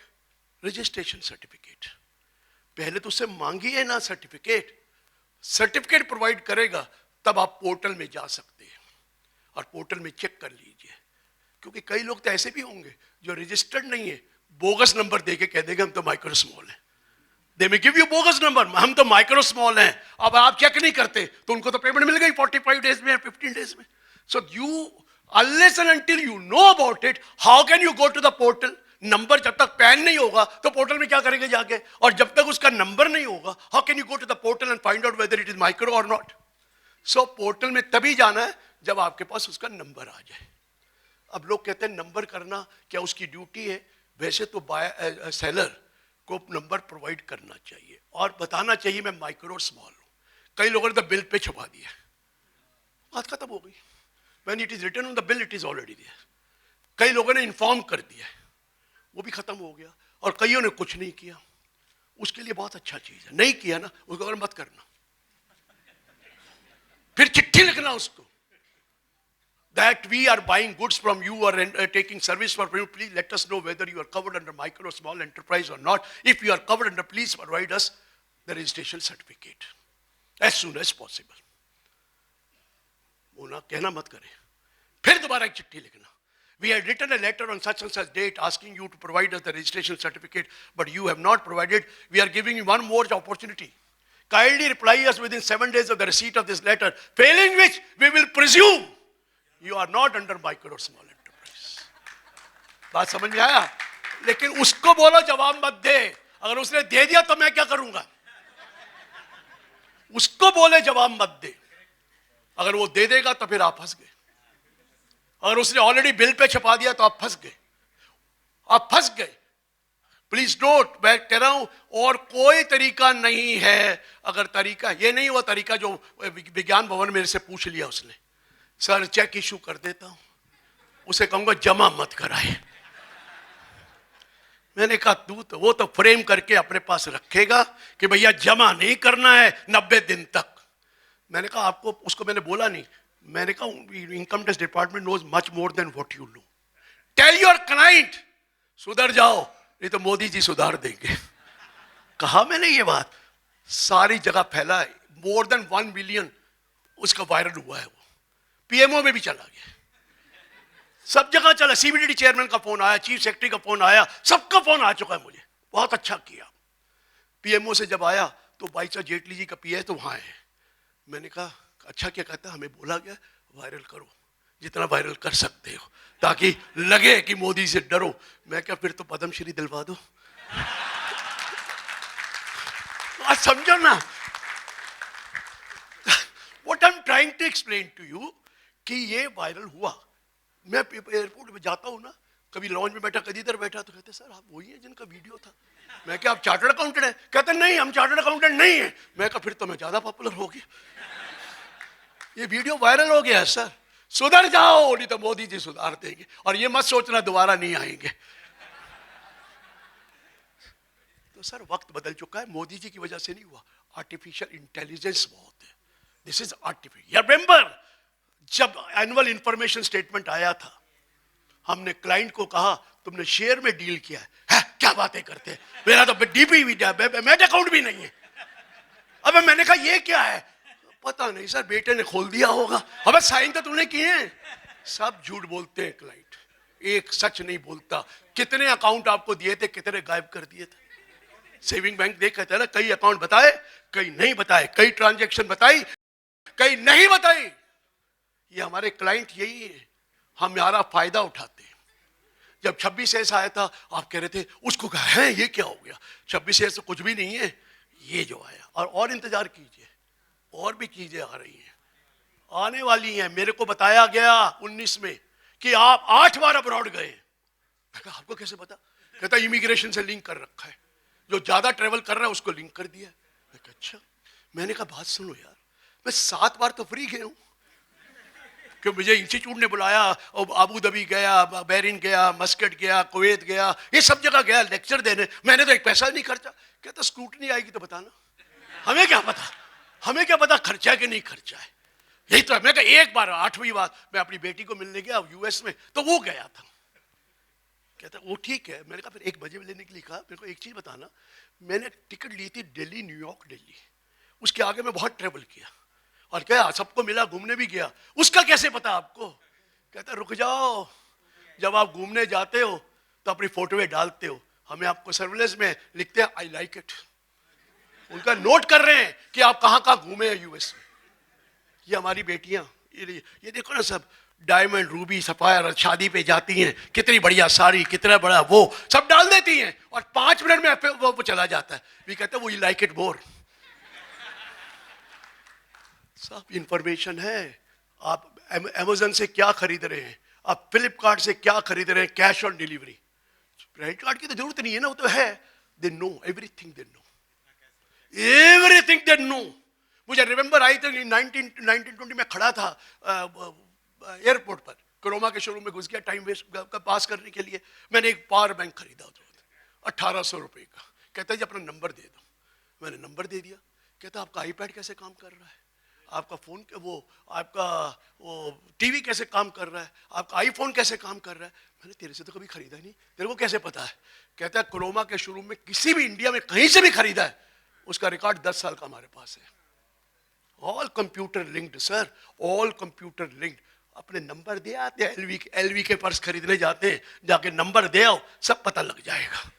registration certificate. पहले तो उससे मांगिए ना सर्टिफिकेट. सर्टिफिकेट प्रोवाइड करेगा तब आप पोर्टल में जा सकते हैं और पोर्टल में चेक कर लीजिए. क्योंकि कई लोग तो ऐसे भी होंगे जो रजिस्टर्ड नहीं है बोगस नंबर देके कह देंगे हम तो माइक्रो स्मॉल हैं. They may give you bogus number हम तो माइक्रो स्मॉल हैं. अब आप चेक नहीं करते तो उनको तो पेमेंट मिल गई 45 डेज में 15 डेज में. So you unless and until you know about it how can you go to the portal? Number जब तक पैन नहीं होगा तो पोर्टल में क्या करेंगे जाके? और जब तक उसका नंबर नहीं होगा how can you go to the portal and find out whether it is micro or not? So portal में तभी जाना है जब आपके पास उसका नंबर आ जाए. अब लोग कहते हैं नंबर करना क्या उसकी ड्यूटी है? वैसे तो सेलर को नंबर प्रोवाइड करना चाहिए और बताना चाहिए मैं माइक्रो और स्मॉल हूं. कई लोगों ने तो बिल पे छपा दिया. बात खत्म हो गई. When it is written on the bill it is already there. कई लोगों ने इन्फॉर्म कर दिया वो भी खत्म हो गया. और कईयों ने कुछ नहीं किया. उसके लिए बहुत अच्छा चीज है. नहीं किया ना उसको अगर मत करना. फिर चिट्ठी लिखना उसको that we are buying goods from you or taking service from you, please let us know whether you are covered under micro or small enterprise or not. If you are covered under, please provide us the registration certificate as soon as possible. वो ना कहना मत करें, फिर दोबारा एक चिट्ठी लिखना. We had written a letter on such and such date asking you to provide us the registration certificate, but you have not provided. We are giving you one more opportunity. Kindly reply us within 7 days of the receipt of this letter, failing which we will presume you are not under micro or small enterprise. बात समझ में आया? लेकिन उसको बोलो जवाब मत दे. अगर उसने दे दिया तो मैं क्या करूंगा? उसको बोले जवाब मत दे. अगर वो दे देगा तो फिर आप फंस गए. अगर उसने ऑलरेडी बिल पे छपा दिया तो आप फंस गए. आप फंस गए. प्लीज नोट, मैं कह रहा हूं, और कोई तरीका नहीं है. अगर तरीका ये नहीं, वो तरीका जो विज्ञान भवन मेरे से पूछ लिया उसने, सर चेक इशू कर देता हूं, उसे कहूंगा जमा मत कराए. मैंने कहा तू तो वो तो फ्रेम करके अपने पास रखेगा कि भैया जमा नहीं करना है 90 दिन तक. मैंने कहा आपको, उसको मैंने बोला नहीं, मैंने कहा income tax department knows much more than what you know. Tell your client सुधर जाओ, नहीं तो मोदी जी सुधार देंगे. कहा मैंने ये बात, सारी जगह फैला है. मोर देन 1 बिलियन उसका वायरल हुआ है. वो पीएमओ में भी चला गया, सब जगह चला. सीबीडीटी चेयरमैन का फोन आया, चीफ सेक्रेटरी का फोन आया, सबका फोन आ चुका है मुझे. बहुत अच्छा किया. पीएमओ से जब आया तो भाई साहब जेटली जी का पीए तो वहां है. मैंने कहा अच्छा क्या कहता, हमें बोला गया वायरल करो जितना वायरल कर सकते हो ताकि लगे कि मोदी से डरो. मैं क्या फिर तो पद्मश्री दिलवा दो. आज समझो ना, what I am trying to explain to you कि ये वायरल हुआ. मैं एयरपोर्ट में जाता हूं ना, कभी लॉन्च में बैठा, कभी इधर बैठा, तो कहते सर आप वही हैं जिनका वीडियो था. मैं क्या आप चार्टर्ड अकाउंटेंट हैं? कहते नहीं हम चार्टर्ड अकाउंटेंट नहीं है. मैं क्या फिर तो मैं ज्यादा पॉपुलर हो गया. ये वीडियो वायरल हो गया है सर, सुधर जाओ नहीं तो मोदी जी सुधार देंगे. और ये मत सोचना दोबारा नहीं आएंगे. तो सर वक्त बदल चुका है, मोदी जी की वजह से नहीं हुआ. आर्टिफिशियल इंटेलिजेंस बहुत है. This is artificial. रिमेंबर जब एनुअल इंफॉर्मेशन स्टेटमेंट आया था, हमने क्लाइंट को कहा तुमने शेयर में डील किया है, क्या बातें करते हैं, मेरा तो डीपी भी मैट अकाउंट भी नहीं है. अब मैंने कहा ये क्या है, पता नहीं सर बेटे ने खोल दिया होगा. अबे साइन तो तूने किए हैं. सब झूठ बोलते हैं क्लाइंट, एक सच नहीं बोलता. कितने अकाउंट आपको दिए थे, कितने गायब कर दिए थे. सेविंग बैंक देख कहते हैं ना, कई अकाउंट बताए, कई नहीं बताए, कई ट्रांजैक्शन बताई, कई नहीं बताई. ये हमारे क्लाइंट यही है, हमारा फायदा उठाते हैं. जब 26S आया था आप कह रहे थे उसको कहा है ये क्या हो गया. 26S तो कुछ भी नहीं है, ये जो आया. और इंतजार कीजिए, और भी चीजें आ रही हैं, आने वाली हैं. मेरे को बताया गया 19 में कि आप 8 बार अब्रॉड गए. आपको कैसे पता? कहता इमिग्रेशन से लिंक कर रखा है, जो ज्यादा ट्रेवल कर रहा है उसको लिंक कर दिया. अच्छा. मैंने कहा बात सुनो यार, मैं 7 बार तो फ्री गया हूं. कि मुझे इंस्टीट्यूट ने बुलाया, अबू धाबी गया, बहरीन गया, मस्कट गया, कुवैत गया, ये सब जगह गया लेक्चर देने. मैंने तो एक पैसा नहीं खर्चा. कहता स्क्रूटनी आएगी तो बताना. हमें क्या पता, हमें क्या पता खर्चा है कि नहीं खर्चा है. यही तो. मैं कहा एक बार 8वीं बार मैं अपनी बेटी को मिलने गया यूएस में, तो वो गया था. कहता वो ठीक है. मैंने कहा फिर 1 बजे लेने के लिए कहा. मेरे को एक चीज बताना, मैंने टिकट ली थी दिल्ली न्यूयॉर्क दिल्ली, उसके आगे मैं बहुत ट्रेवल किया और क्या सबको मिला, घूमने भी गया. उसका कैसे पता आपको? कहता रुक जाओ, जब आप घूमने जाते हो तो अपनी फोटोएं डालते हो, हमें आपको सर्विलेंस में लिखते हैं आई लाइक इट. उनका नोट कर रहे हैं कि आप कहां कहां घूमे हैं यूएस में. ये हमारी बेटियां, ये देखो ना, सब डायमंड रूबी सफायर शादी पे जाती हैं, कितनी बढ़िया साड़ी, कितना बड़ा वो सब डाल देती हैं और 5 मिनट में वो चला जाता है. भी कहते हैं वो लाइक इट मोर. सब इंफॉर्मेशन है. आप अमेज़न से क्या खरीद रहे हैं, आप फ्लिपकार्ट से क्या खरीद रहे हैं, cash on delivery. Credit card की तो जरूरत नहीं है ना, वो तो है. They know everything, they know everything, they know. मुझे रिमेंबर आई थी 1920 में खड़ा था एयरपोर्ट पर, क्रोमा के शोरूम में घुस गया टाइम वेस्ट का पास करने के लिए. मैंने एक पावर बैंक खरीदा 1800 रुपए का. कहता है जी अपना नंबर दे दो. मैंने नंबर दे दिया. कहता आपका आईपैड कैसे काम कर रहा है? आपका फोन वो आपका वो टीवी कैसे काम कर रहा है, आपका आईफोन कैसे काम कर रहा है। मैंने तेरे से तो कभी खरीदा ही नहीं, तेरे को कैसे पता है? कहता है क्रोमा के शोरूम में किसी भी इंडिया में कहीं से भी खरीदा है, उसका रिकॉर्ड 10 साल का हमारे पास है। All computer linked sir, all computer linked. अपने नंबर दे आते हैं, एलवी के पर्स खरीदने जाते हैं, जाके नंबर दे आओ, सब पता लग जाएगा।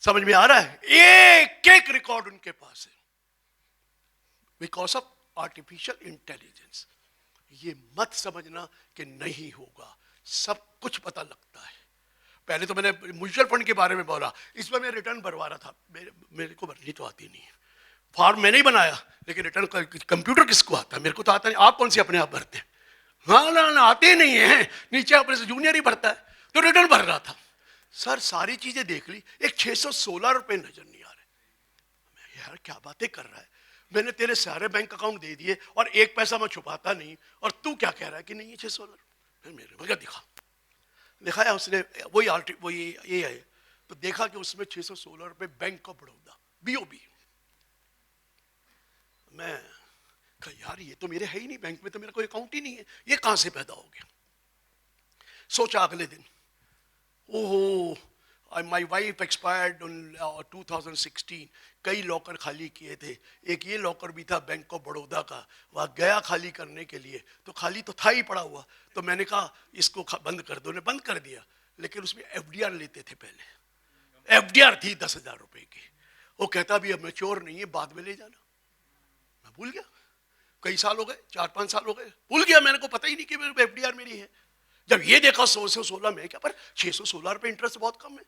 समझ में आ रहा है? एक एक रिकॉर्ड उनके पास है, बिकॉज ऑफ आर्टिफिशियल इंटेलिजेंस। ये मत समझना कि नहीं होगा, सब कुछ पता लगता है। पहले तो मैंने म्यूचुअल फंड के बारे में बोला, इसमें मैं रिटर्न भरवा रहा था, मेरे को भरनी तो आती नहीं है, फॉर्म मैंने ही बनाया, लेकिन रिटर्न कंप्यूटर किसको आता है? मेरे को तो आता नहीं। आप कौन सी अपने आप भरते हैं? हाँ ना, आते नहीं है, नीचे अपने से जूनियर ही भरता है। तो रिटर्न भर रहा था सर, सारी चीजें देख ली, एक 616 रुपए नजर नहीं आ रहे। यार क्या बातें कर रहा है, मैंने तेरे सारे बैंक अकाउंट दे दिए और एक पैसा मैं छुपाता नहीं, और तू क्या कह रहा है कि नहीं 616 रुपए। मेरे भैया दिखाया उसने, वही ये है, तो देखा कि उसमें 616 रुपए बैंक ऑफ बड़ौदा BOB। मैं कहा यार ये तो मेरे है ही नहीं, बैंक में तो मेरा कोई अकाउंट ही नहीं है, ये कहां से पैदा हो गया। सोचा अगले दिन, ओहो माई वाइफ एक्सपायर्ड इन 2016, कई लॉकर खाली किए थे, एक ये लॉकर भी था बैंक ऑफ बड़ौदा का, वहाँ गया खाली करने के लिए, तो खाली तो था ही पड़ा हुआ, तो मैंने कहा इसको बंद कर दो, ने बंद कर दिया। लेकिन उसमें FDR लेते थे पहले, FDR थी 10,000 रुपए की। वो कहता भी अब मैच्योर नहीं है, बाद में ले जाना। मैं भूल गया, कई साल हो गए, 4-5 साल हो गए, भूल गया, मेरे को पता ही नहीं कि मेरे FDR मेरी है। जब ये देखा 116 में क्या, पर 616 रुपए इंटरेस्ट बहुत कम है,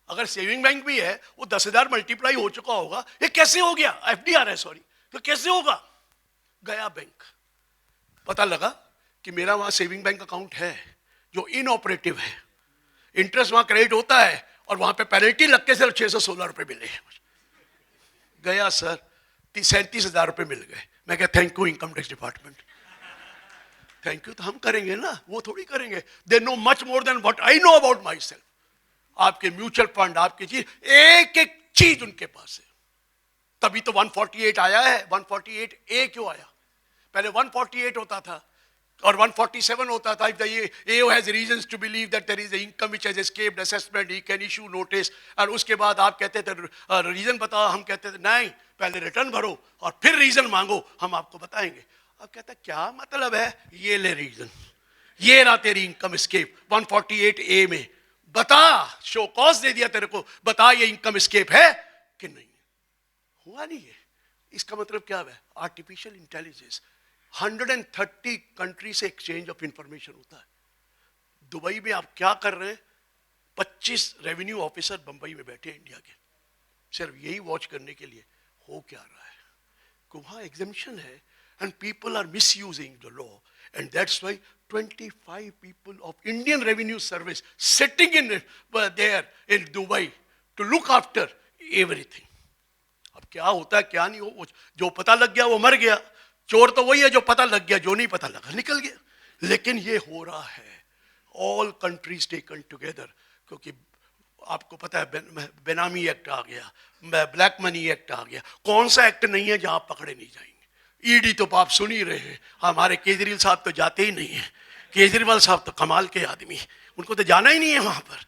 अगर सेविंग बैंक भी है वो 10,000 मल्टीप्लाई हो चुका होगा, ये कैसे हो गया? FDR है सॉरी, तो कैसे होगा? गया बैंक, पता लगा कि मेरा वहां सेविंग बैंक अकाउंट है जो इनऑपरेटिव है, इंटरेस्ट वहां क्रेडिट होता है और वहां पे पेनल्टी लग के सिर्फ 616 रुपए मिले। गया सर, 37,000 रुपए मिल गए। मैं कहा thank you income tax department. Thank you तो हम करेंगे ना, वो थोड़ी करेंगे। They know much more than what I know about my self. आपके म्यूचुअल फंड, आपकी चीज, एक एक चीज उनके पास है। तभी तो 148 आया है। 148A क्यों आया? पहले 148 होता था और 147 होता था। If the AO has reasons to believe that there is an income which has escaped assessment, he can issue notice। और उसके बाद आप कहते थे रीजन बताओ, हम कहते थे नहीं, पहले रिटर्न भरो और फिर रीजन मांगो, हम आपको बताएंगे। अब कहता क्या मतलब है, ये ले रीजन, ये रहा तेरी इनकम एस्केप 148A में, बता, शो कॉज दे दिया तेरे को, बता ये इनकम एस्केप है कि नहीं। हुआ नहीं है। इसका मतलब क्या है? Artificial intelligence. 130 कंट्री से एक्सचेंज ऑफ इंफॉर्मेशन होता है। दुबई में आप क्या कर रहे हैं? 25 रेवेन्यू ऑफिसर बंबई में बैठे हैं इंडिया के, सिर्फ यही वॉच करने के लिए हो क्या रहा है। वहां एग्जेम्पशन है and people are misusing the law, and that's why 25 people of Indian Revenue Service sitting in there in Dubai to look after everything। अब क्या होता है क्या नहीं हो, जो पता लग गया वो मर गया। चोर तो वही है जो पता लग गया, जो नहीं पता लगा निकल गया। लेकिन ये हो रहा है, ऑल कंट्रीज टेकन टुगेदर, क्योंकि आपको पता है बेनामी एक्ट आ गया, ब्लैक मनी एक्ट आ गया। कौन सा एक्ट नहीं है जहां पकड़े नहीं जाएंगे? ईडी तो आप सुन ही रहे हैं, हमारे केजरीवाल साहब तो जाते ही नहीं है। केजरीवाल साहब तो कमाल के आदमी, उनको तो जाना ही नहीं है वहां पर।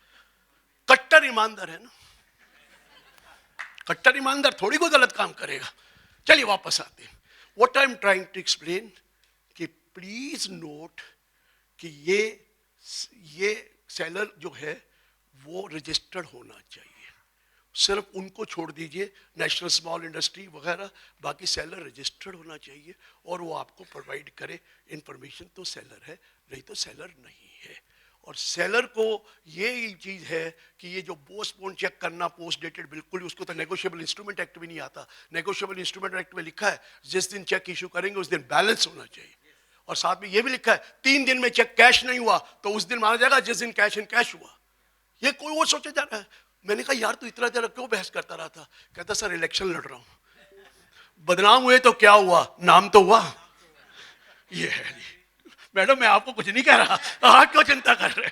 कट्टर ईमानदार है ना, कट्टर ईमानदार थोड़ी कोई गलत काम करेगा। चलिए वापस आते हैं। What I am trying to explain कि प्लीज नोट कि ये सेलर जो है वो रजिस्टर्ड होना चाहिए। सिर्फ उनको छोड़ दीजिए, नेशनल स्मॉल इंडस्ट्री वगैरह, बाकी सेलर रजिस्टर्ड होना चाहिए और वो आपको प्रोवाइड करे इंफॉर्मेशन, तो सेलर है, नहीं तो सेलर नहीं है। और सेलर को ये चीज़ है कि ये जो पोस्टपोन चेक करना, पोस्ट डेटेड, बिल्कुल उसको तो नेगोशिएबल इंस्ट्रूमेंट एक्ट भी नहीं आता। नेगोशिएबल इंस्ट्रूमेंट एक्ट में लिखा है जिस दिन चेक इशू करेंगे उस दिन बैलेंस होना चाहिए, और साथ में ये भी लिखा है 3 दिन में चेक कैश नहीं हुआ तो उस दिन माना जाएगा जिस दिन कैश इन कैश हुआ। ये कोई वो सोचे जा रहा है। मैंने कहा यार तू इतना देर क्यों बहस करता रहा था? कहता सर इलेक्शन लड़ रहा हूं। बदनाम हुए तो क्या हुआ, नाम तो हुआ। ये है मैडम, मैं आपको कुछ नहीं कह रहा, आप क्यों चिंता कर रहे?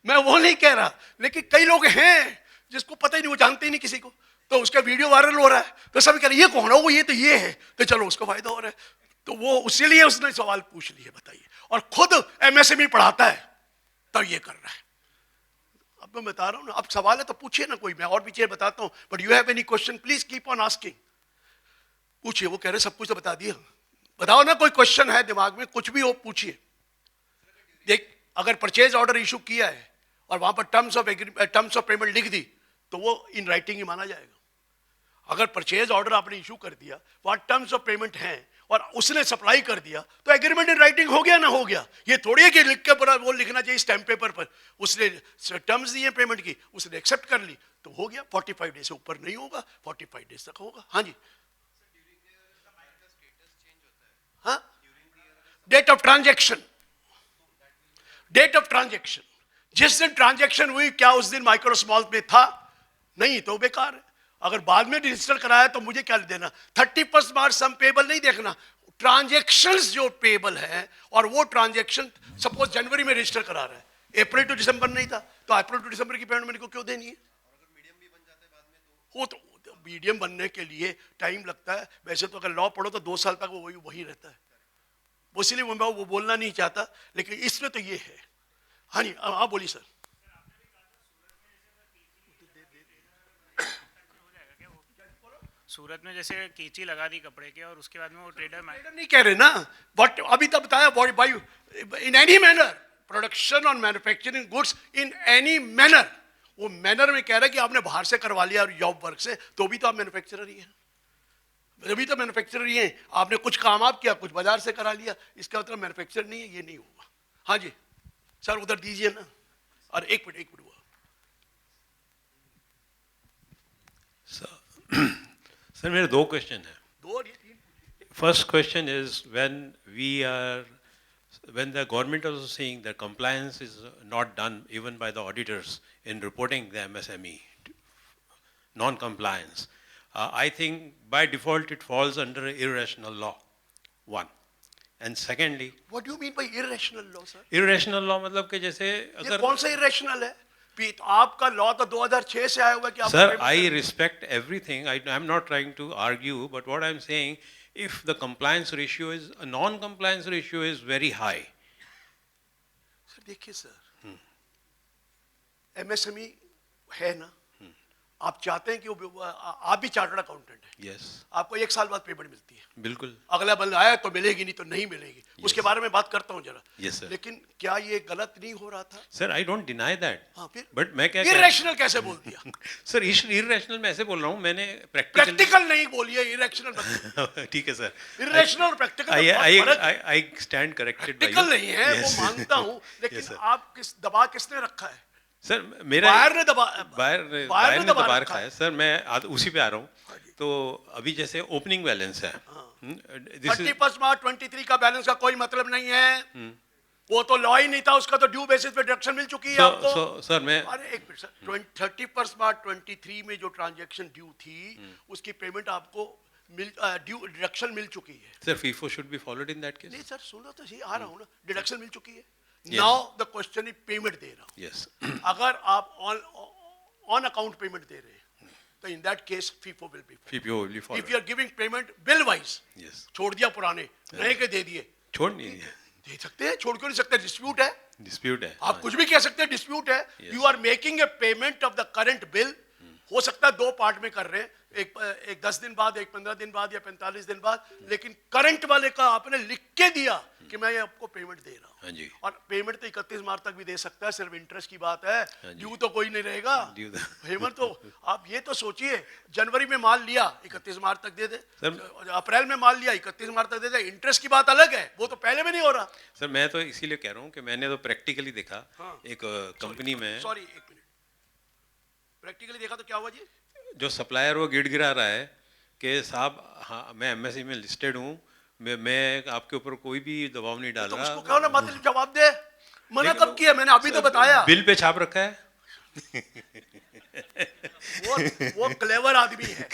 मैं वो नहीं कह रहा, लेकिन कई लोग हैं जिसको पता ही नहीं, वो जानते ही नहीं किसी को। तो उसका वीडियो वायरल हो रहा है, तो सभी कह रहे ये कौन है, वो ये तो ये है, तो चलो उसको फायदा हो रहा है, तो वो उसी लिए उसने सवाल पूछ लिए, बताइए। और खुद एमएसएमई पढ़ाता है तब ये कर रहा है। अब मैं बता रहा हूँ ना, अब सवाल है तो पूछिए ना कोई, मैं और भी चीजें बताता हूँ, but you have any question please keep on asking, पूछिए। वो कह रहे सब कुछ तो बता दिया, बताओ ना कोई क्वेश्चन है दिमाग में, कुछ भी हो पूछिए। देख, अगर परचेज ऑर्डर इशू किया है और वहां पर टर्म्स ऑफ पेमेंट लिख दी तो वो इन राइटिंग ही माना जाएगा। अगर परचेज ऑर्डर आपने इशू कर दिया, वहां टर्म्स ऑफ पेमेंट हैं और उसने सप्लाई कर दिया, तो एग्रीमेंट इन राइटिंग हो गया ना हो गया। ये थोड़ी है कि लिख के पूरा वो लिखना चाहिए स्टैम्प पेपर पर, उसने टर्म्स दिए पेमेंट की, उसने एक्सेप्ट कर ली तो हो गया। 45 डेज से ऊपर नहीं होगा, 45 डेज तक होगा। हाँ जी, हाँ, date of transaction, date of transaction, जिस दिन ट्रांजैक्शन हुई, क्या उस दिन माइक्रो स्मॉल में था? नहीं, तो बेकार है। अगर बाद में रजिस्टर कराया तो मुझे क्या देना? 31 मार्च सम पेबल नहीं देखना, ट्रांजैक्शंस जो पेबल है, और वो ट्रांजैक्शन सपोज जनवरी में रजिस्टर करा रहा है, अप्रैल टू दिसंबर नहीं था, तो अप्रैल टू दिसंबर की पेमेंट मेरे को क्यों देनी है? वो तो मीडियम बनने के लिए टाइम लगता है। वैसे तो अगर लॉ पढ़ो तो 2 साल तक वो वही रहता है, वो इसलिए वो बोलना नहीं चाहता, लेकिन इसमें तो ये है। हाँ जी, आप बोलिए सर। सूरत में जैसे कीची लगा दी कपड़े के और उसके बाद में वो ट्रेडर नहीं कह रहे ना, बट अभी तो बताया by in any manner, production और manufacturing goods in any manner. वो मैनर में कह रहा है कि आपने बाहर से करवा लिया और जॉब वर्क से, तो भी तो आप मैन्युफैक्चरर ही हैं, अभी तो मैन्युफैक्चरर ही हैं। आपने कुछ काम आप किया, कुछ बाजार से करा लिया, इसका मतलब मैन्युफैक्चर नहीं है, ये नहीं होगा। हाँ जी सर, उधर दीजिए ना। और एक मिनट हुआ सर, मेरे 2 क्वेश्चन हैं। दो और ये 3। First question is, when the government is also saying that compliance is not done even by the auditors in reporting the MSME non-compliance, I think by default it falls under irrational law, one. And secondly, What do you mean by irrational law, sir? irrational law मतलब कि जैसे ये अगर कौन सा irrational है? तो आपका लॉ तो 2006 से आया हुआ है कि आप Sir, I respect everything. I'm not trying to argue, but what I'm saying, if the compliance ratio is, a non-compliance ratio is very high. Sir देखिए सर, एमएसएमई है ना, आप चाहते हैं कि आप भी चार्टर्ड अकाउंटेंट हैं, Yes. आपको 1 साल बाद पेमेंट मिलती है, बिल्कुल. अगला बंदा आया तो मिलेगी, नहीं तो नहीं मिलेगी। उसके बारे में बात करता हूँ जरा। Yes, sir. लेकिन क्या ये गलत नहीं हो रहा था? Sir, I don't deny that. हाँ, फिर But मैं क्या irrational कैसे बोल दिया? सर irrational मैं ऐसे बोल रहा हूँ, मैंने प्रैक्टिकल नहीं बोलिए, irrational ठीक है सर. irrational और practical I stand corrected by you. Practical नहीं है, Yes. वो मानता हूँ, लेकिन Yes, sir. आप दबा किसने रखा है? सर मेरा बाहर ने दबा बाहर ने दबा रखा रखा है सर। मैं उसी पे आ रहा हूँ। तो अभी जैसे ओपनिंग बैलेंस है, 31 मार्च 23 का बैलेंस का कोई मतलब नहीं है, वो तो लॉ ही नहीं था, उसका तो ड्यू बेसिस पे डिडक्शन मिल चुकी है आपको। सर मैं अरे एक मिनट सर, 31 मार्च 23 में जो ट्रांजैक्शन ड्यू थी उसकी पेमेंट आपको ड्यू डिडक्शन मिल चुकी है। Sir FIFO should be followed in that case. नहीं सर सुनो तो सही, आ रहा हूँ ना, डिडक्शन मिल चुकी है। Yes. Now the question is payment दे रहा हूँ। यस अगर आप ऑन अकाउंट पेमेंट दे रहे हैं तो in that case FIFO will be FIFO will be if followed. You are giving payment bill wise, yes छोड़ दिया पुराने, नए के दे दिए, छोड़ नहीं दिया, दे सकते हैं, छोड़ क्यों नहीं सकते? डिस्प्यूट है, डिस्प्यूट है। आप कुछ भी कह सकते हैं, डिस्प्यूट है। Yes. You are making a payment of the current bill, हो सकता है 2 पार्ट में कर रहे हैं, एक 10 दिन बाद, एक 15 दिन बाद या 45 दिन बाद, लेकिन करंट वाले का आपने लिख के दिया कि मैं ये आपको पेमेंट दे रहा हूँ। हाँ जी। और पेमेंट तो 31 मार्च तक भी दे सकता है, सिर्फ इंटरेस्ट की बात है, हाँ जी। ड्यू तो कोई नहीं रहेगा। Due पेमेंट तो आप ये तो सोचिए, जनवरी में माल लिया 31 मार्च तक दे दे, अप्रैल में माल लिया 31 मार्च तक दे दे, इंटरेस्ट की बात अलग है, वो तो पहले में नहीं हो रहा। सर मैं तो इसीलिए कह रहा हूँ कि मैंने तो प्रैक्टिकली देखा। हाँ। एक कंपनी में सॉरी एक मिनट, प्रैक्टिकली देखा तो क्या हुआ जी? जो सप्लायर वो गिड़गिड़ा रहा है कि साहब हाँ मैं एमएसई में लिस्टेड हूँ, मैं आपके ऊपर कोई भी दबाव नहीं डाल तो रहा। उसको कहो ना मत जवाब दे, मना लेकिन कब किया? मैंने अभी तो बताया। बिल पे छाप रखा है। वो क्लेवर आदमी है,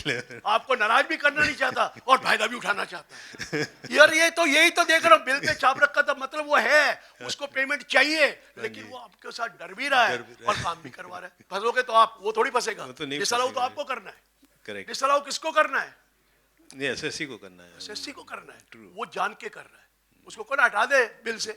आपको नाराज भी करना नहीं चाहता और फायदा भी उठाना चाहता है। यार ये तो यही तो देख रहा हूँ, बिल पे छाप रखा था मतलब वो है, उसको पेमेंट चाहिए, लेकिन वो आपके साथ डर भी रहा है और काम भी करवा रहा है। फंसोगे तो आप, वो थोड़ी फंसेगा, वो तो नहीं जिस तरह तो फंसेगा। आपको करना है। Correct. डिसअलाउ किसको करना है? नहीं, एसएससी को करना है। एसएससी को करना है। True. वो जान के कर रहा है, उसको कौन हटा दे बिल से,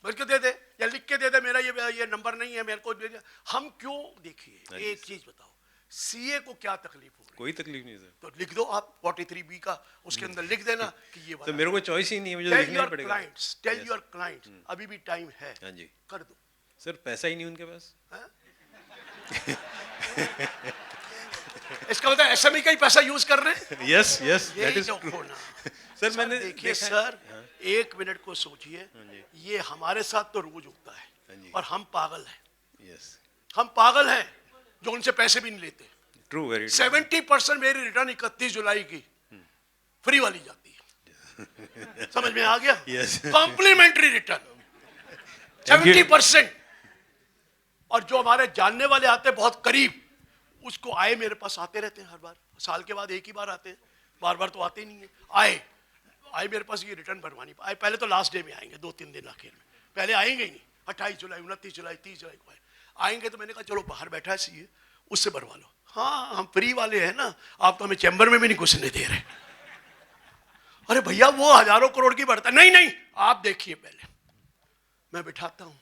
बोल के दे दे या लिख के दे दे मेरा ये नंबर नहीं है मेरे को दे दे। हम क्यों, देखिए एक चीज बताओ, सीए को क्या तकलीफ हो रही है? कोई तकलीफ नहीं सर। तो लिख दो आप 43B का, उसके अंदर लिख देना कि ये तो मेरे को चॉइस ही नहीं है, मुझे टेल लिखना ही योर पड़ेगा। क्लाइंट्स, टेल योर क्लाइंट्स, अभी भी टाइम है, हाँ जी। कर दो। सर पैसा ही नहीं उनके पास। हाँ? इसका मतलब एसएमई का ही पैसा यूज कर रहे हैं। यस यस, दैट यही इज तो ट्रू। होना। सर मैंने देखिए देखा है- सर, हाँ, एक मिनट को सोचिए, ये हमारे साथ तो रोज होता हाँ है जी। और हम पागल हैं, यस, हम पागल हैं जो उनसे पैसे भी नहीं लेते। ट्रू, वेरी 70% मेरी रिटर्न 31 जुलाई की फ्री वाली जाती है। समझ में आ गया? Yes. Complimentary return Thank you. 70%। और जो हमारे जानने वाले आते हैं बहुत करीब, उसको आए मेरे पास आते रहते हैं हर बार, साल के बाद एक ही बार आते हैं, बार बार तो आते नहीं है। आए मेरे पास ये रिटर्न भरवानी आए, पहले तो लास्ट डे में आएंगे, 2-3 दिन आखिर में, पहले आएंगे ही नहीं। 28 जुलाई, 29 जुलाई, 30 जुलाई को आएंगे। तो मैंने कहा चलो बाहर बैठा है सीए, उससे भरवा लो। हाँ हम फ्री वाले हैं ना, आप तो हमें चैम्बर में भी नहीं घुसने दे रहे। अरे भैया वो हजारों करोड़ की बढ़ता, नहीं नहीं आप देखिए पहले। मैं बिठाता हूँ,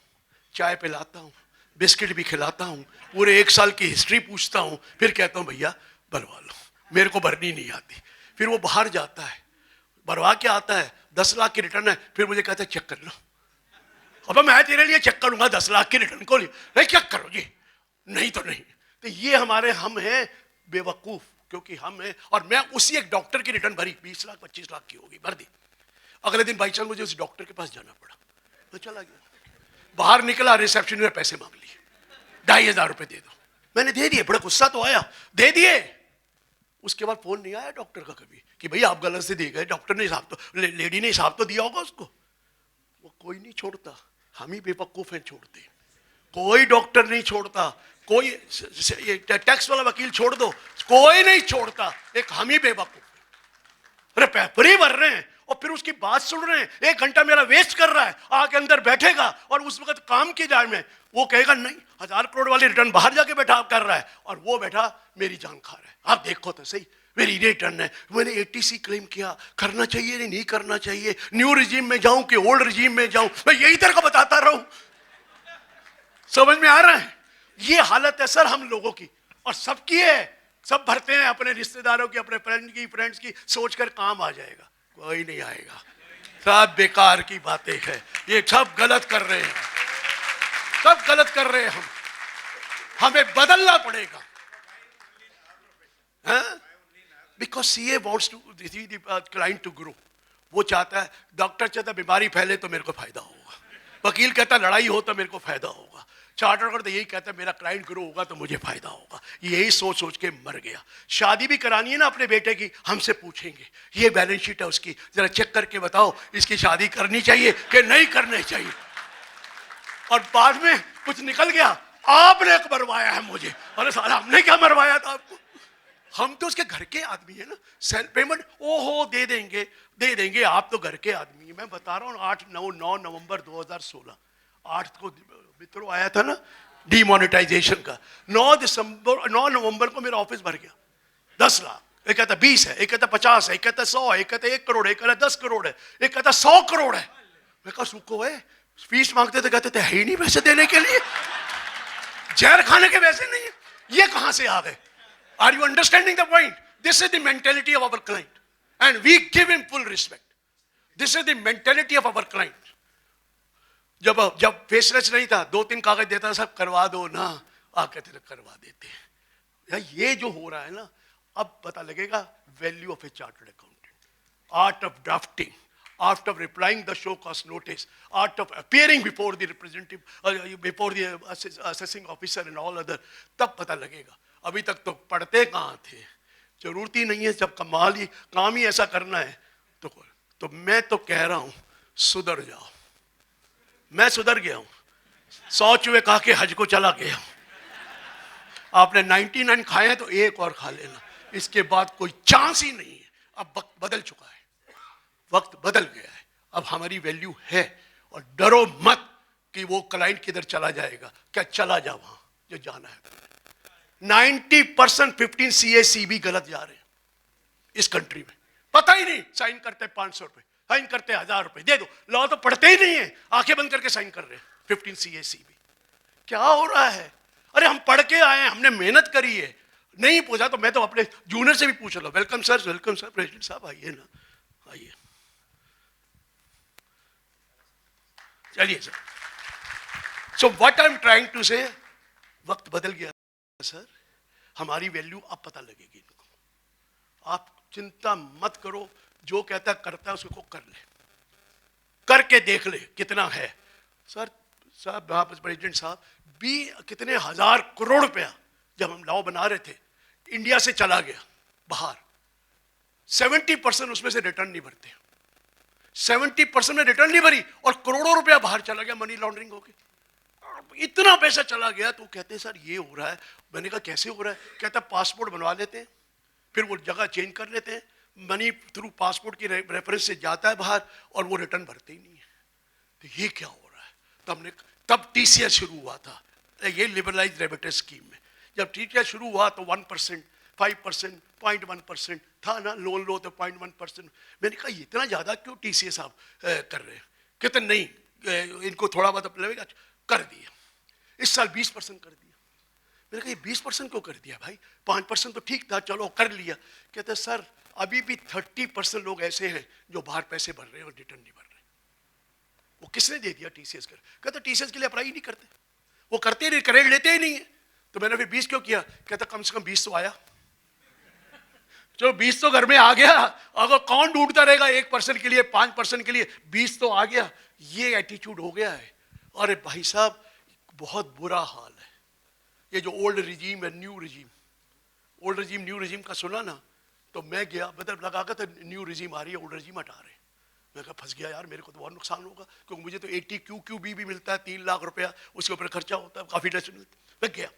चाय पिलाता हूँ, बिस्किट भी खिलाता हूँ, पूरे 1 साल की हिस्ट्री पूछता हूँ, फिर कहता हूँ भैया भरवा लो, मेरे को भरनी नहीं आती। फिर वो बाहर जाता है, भरवा के आता है, 10 लाख की रिटर्न है, फिर मुझे कहता है चेक कर लो। अब मैं तेरे लिए चेक करूंगा 10 लाख की रिटर्न को, नहीं चेक करो जी, नहीं तो नहीं। तो ये हम हैं बेवकूफ, क्योंकि हम हैं। और मैं उसी एक डॉक्टर की रिटर्न भरी, 20 लाख 25 लाख की होगी, भर दी। अगले दिन बाई चांस मुझे उस डॉक्टर के पास जाना पड़ा, मैं चला गया, बाहर निकला, रिसेप्शन में पैसे मांग लिए, 2500 रुपए दे दो। मैंने दे दिए, बड़ा गुस्सा तो आया, दे दिए। उसके बाद फोन नहीं आया डॉक्टर का कभी कि भैया आप गलत से दे गए, डॉक्टर ने हिसाब तो, लेडी ने हिसाब तो दिया होगा उसको। वो कोई नहीं छोड़ता, हम ही बेवकूफ हैं छोड़ते। कोई डॉक्टर नहीं छोड़ता, कोई टैक्स वाला वकील छोड़ दो, कोई नहीं छोड़ता, एक हम ही बेवकूफ। अरे पेपर ही भर रहे हैं और फिर उसकी बात सुन रहे हैं, 1 घंटा मेरा वेस्ट कर रहा है, आके अंदर बैठेगा और उस वक्त काम की जाए में वो कहेगा नहीं 1000 करोड़ वाली रिटर्न बाहर जाके बैठा कर रहा है और वो बैठा मेरी जान खा रहा है। आप देखो तो सही, मेरी रिटर्न है, मैंने एटीसी क्लेम किया, करना चाहिए नहीं करना चाहिए, न्यू रिजीम में जाऊं कि ओल्ड रिजीम में जाऊं, मैं यही तरह का बताता रहूं। समझ में आ रहा है? ये हालत है सर हम लोगों की, और सबकी है। सब भरते हैं अपने रिश्तेदारों की, अपने फ्रेंड्स की, सोचकर काम आ जाएगा, कोई नहीं आएगा। सब बेकार की बातें है, ये सब गलत कर रहे हैं, सब गलत कर रहे हैं। हमें बदलना पड़ेगा, because CA wants to client to grow. वो चाहता है, डॉक्टर चाहता है बीमारी फैले तो मेरे को फायदा होगा, वकील कहता है लड़ाई हो तो मेरे को फायदा होगा, चार्टर अकाउंटेंट यही कहता है मेरा क्लाइंट ग्रो होगा तो मुझे फायदा होगा। यही सोच सोच के मर गया। शादी भी करानी है ना अपने बेटे की, हमसे पूछेंगे ये बैलेंस शीट है उसकी, जरा चेक करके बताओ इसकी शादी करनी चाहिए कि नहीं करनी चाहिए। और बाद में कुछ निकल गया, आपने मरवाया है मुझे। अरे साला हमने क्या मरवाया था आपको? हम तो उसके घर के आदमी है ना, सेल्फ पेमेंट ओहो दे देंगे, आप तो घर के आदमी है। मैं बता रहा हूँ 9 नवंबर 2016, 8 को वित्रो आया था ना डीमोनेटाइजेशन का, 9 नवंबर को मेरा ऑफिस भर गया 10 लाख। एक कहता 20 है, एक कहता 50 है, एक कहता 100 है, एक कहता 1 करोड़ है, एक कहता 10 करोड़ है, एक कहता 100 करोड़ है। मैं कहा सुको है, फीस मांगते थे, कहते थे है ही नहीं पैसे देने के लिए, जहर खाने के वैसे नहीं है, ये कहां से आ गए? Are you understanding the point? This is the mentality of our client, and we give him full respect. This is the mentality of our client. जब फेसलेस नहीं था, 2-3 कागज देता, सब करवा दो ना, आके तेरे करवा देते हैं। ये जो हो रहा है ना, अब पता लगेगा value of A chartered accountant, art of drafting, art of replying the show cause notice, art of appearing before the representative, before the assessing officer and all other, तब पता लगेगा। अभी तक तो पढ़ते कहाँ थे, जरूरत ही नहीं है। जब काम ही ऐसा करना है तो मैं तो कह रहा हूँ सुधर जाओ। मैं सुधर गया हूँ, 100 चूहे खा के हज को चला गया हूँ। आपने 99 खाए हैं तो एक और खा लेना, इसके बाद कोई चांस ही नहीं है। अब वक्त बदल चुका है, वक्त बदल गया है, अब हमारी वैल्यू है। और डरो मत कि वो क्लाइंट किधर चला जाएगा, क्या चला जा वहां जो जाना है। 90% 15 CAC भी गलत जा रहे हैं इस कंट्री में, पता ही नहीं, साइन करते 500 रुपए, साइन करते 1000 रुपए, दे दो, लॉ तो पढ़ते ही नहीं है, आंखें बंद करके साइन कर रहे हैं 15 CAC भी। क्या हो रहा है? अरे हम पढ़ के आए हैं, हमने मेहनत करी है, नहीं पूछा तो मैं तो अपने जूनियर से भी पूछ लो। Welcome sir, welcome sir, president साहब आइए ना, आइए, चलिए sir. So what I am trying to say, वक्त बदल गया सर, हमारी वैल्यू अब पता लगेगी इनको। आप चिंता मत करो, जो कहता करता है उसको कर ले, करके देख ले कितना है। सर साहब, प्रेसिडेंट साहब, कितने हजार करोड़ रुपया जब हम लॉ बना रहे थे इंडिया से चला गया बाहर, 70% उसमें से रिटर्न नहीं भरते, 70% में रिटर्न नहीं भरी और करोड़ों रुपया बाहर चला गया, मनी लॉन्ड्रिंग हो गई, इतना पैसा चला गया। तो कहते हैं सर ये हो रहा है। मैंने कहा कैसे हो रहा है? कहता पासपोर्ट बनवा लेते हैं, फिर वो जगह चेंज कर लेते हैं, मनी थ्रू पासपोर्ट की रेफरेंस से जाता है बाहर और वो रिटर्न भरते ही नहीं है। तो ये क्या हो रहा है? तब TCS शुरू हुआ था, ये लिबरलाइज रेमिटेंस स्कीम में। जब TCS शुरू हुआ तो 1%, 5%, 0.1% था ना, लोन लो तो 0.1%। मैंने कहा इतना ज़्यादा क्यों TCS आप कर रहे हैं? कहते नहीं, इनको थोड़ा बहुत लगेगा, कर दिया। इस साल 20% कर दिया। मैंने कहा ये 20% क्यों कर दिया भाई? 5% तो ठीक था, चलो कर लिया। कहते सर अभी भी 30% लोग ऐसे हैं जो बाहर पैसे भर रहे हैं और रिटर्न नहीं भर रहे। वो किसने दे दिया? TCS कर। कहते TCS के लिए अप्लाई ही नहीं करते, वो करते नहीं, क्रेडिट लेते ही नहीं है। तो मैंने फिर 20 क्यों किया? कहता कम से कम 20 तो आया, चलो 20 तो घर में आ गया। अगर कौन ढूंढता रहेगा 1% के लिए, 5% के लिए, 20 तो आ गया। ये एटीट्यूड हो गया है। अरे भाई साहब बहुत बुरा हाल है। ये जो ओल्ड रिजीम है, new regime, old regime new regime का सुना ना, तो मैं गया, मतलब लगा था न्यू रिजीम आ रही है, ओल्ड रिजीम हटा रहे। मैं कहा फंस गया यार, मेरे को तो बहुत नुकसान होगा, क्योंकि मुझे तो 80 QQB भी मिलता है, 3 लाख रुपया उसके ऊपर खर्चा होता है, काफी टैक्स मिलता है। मैं गया,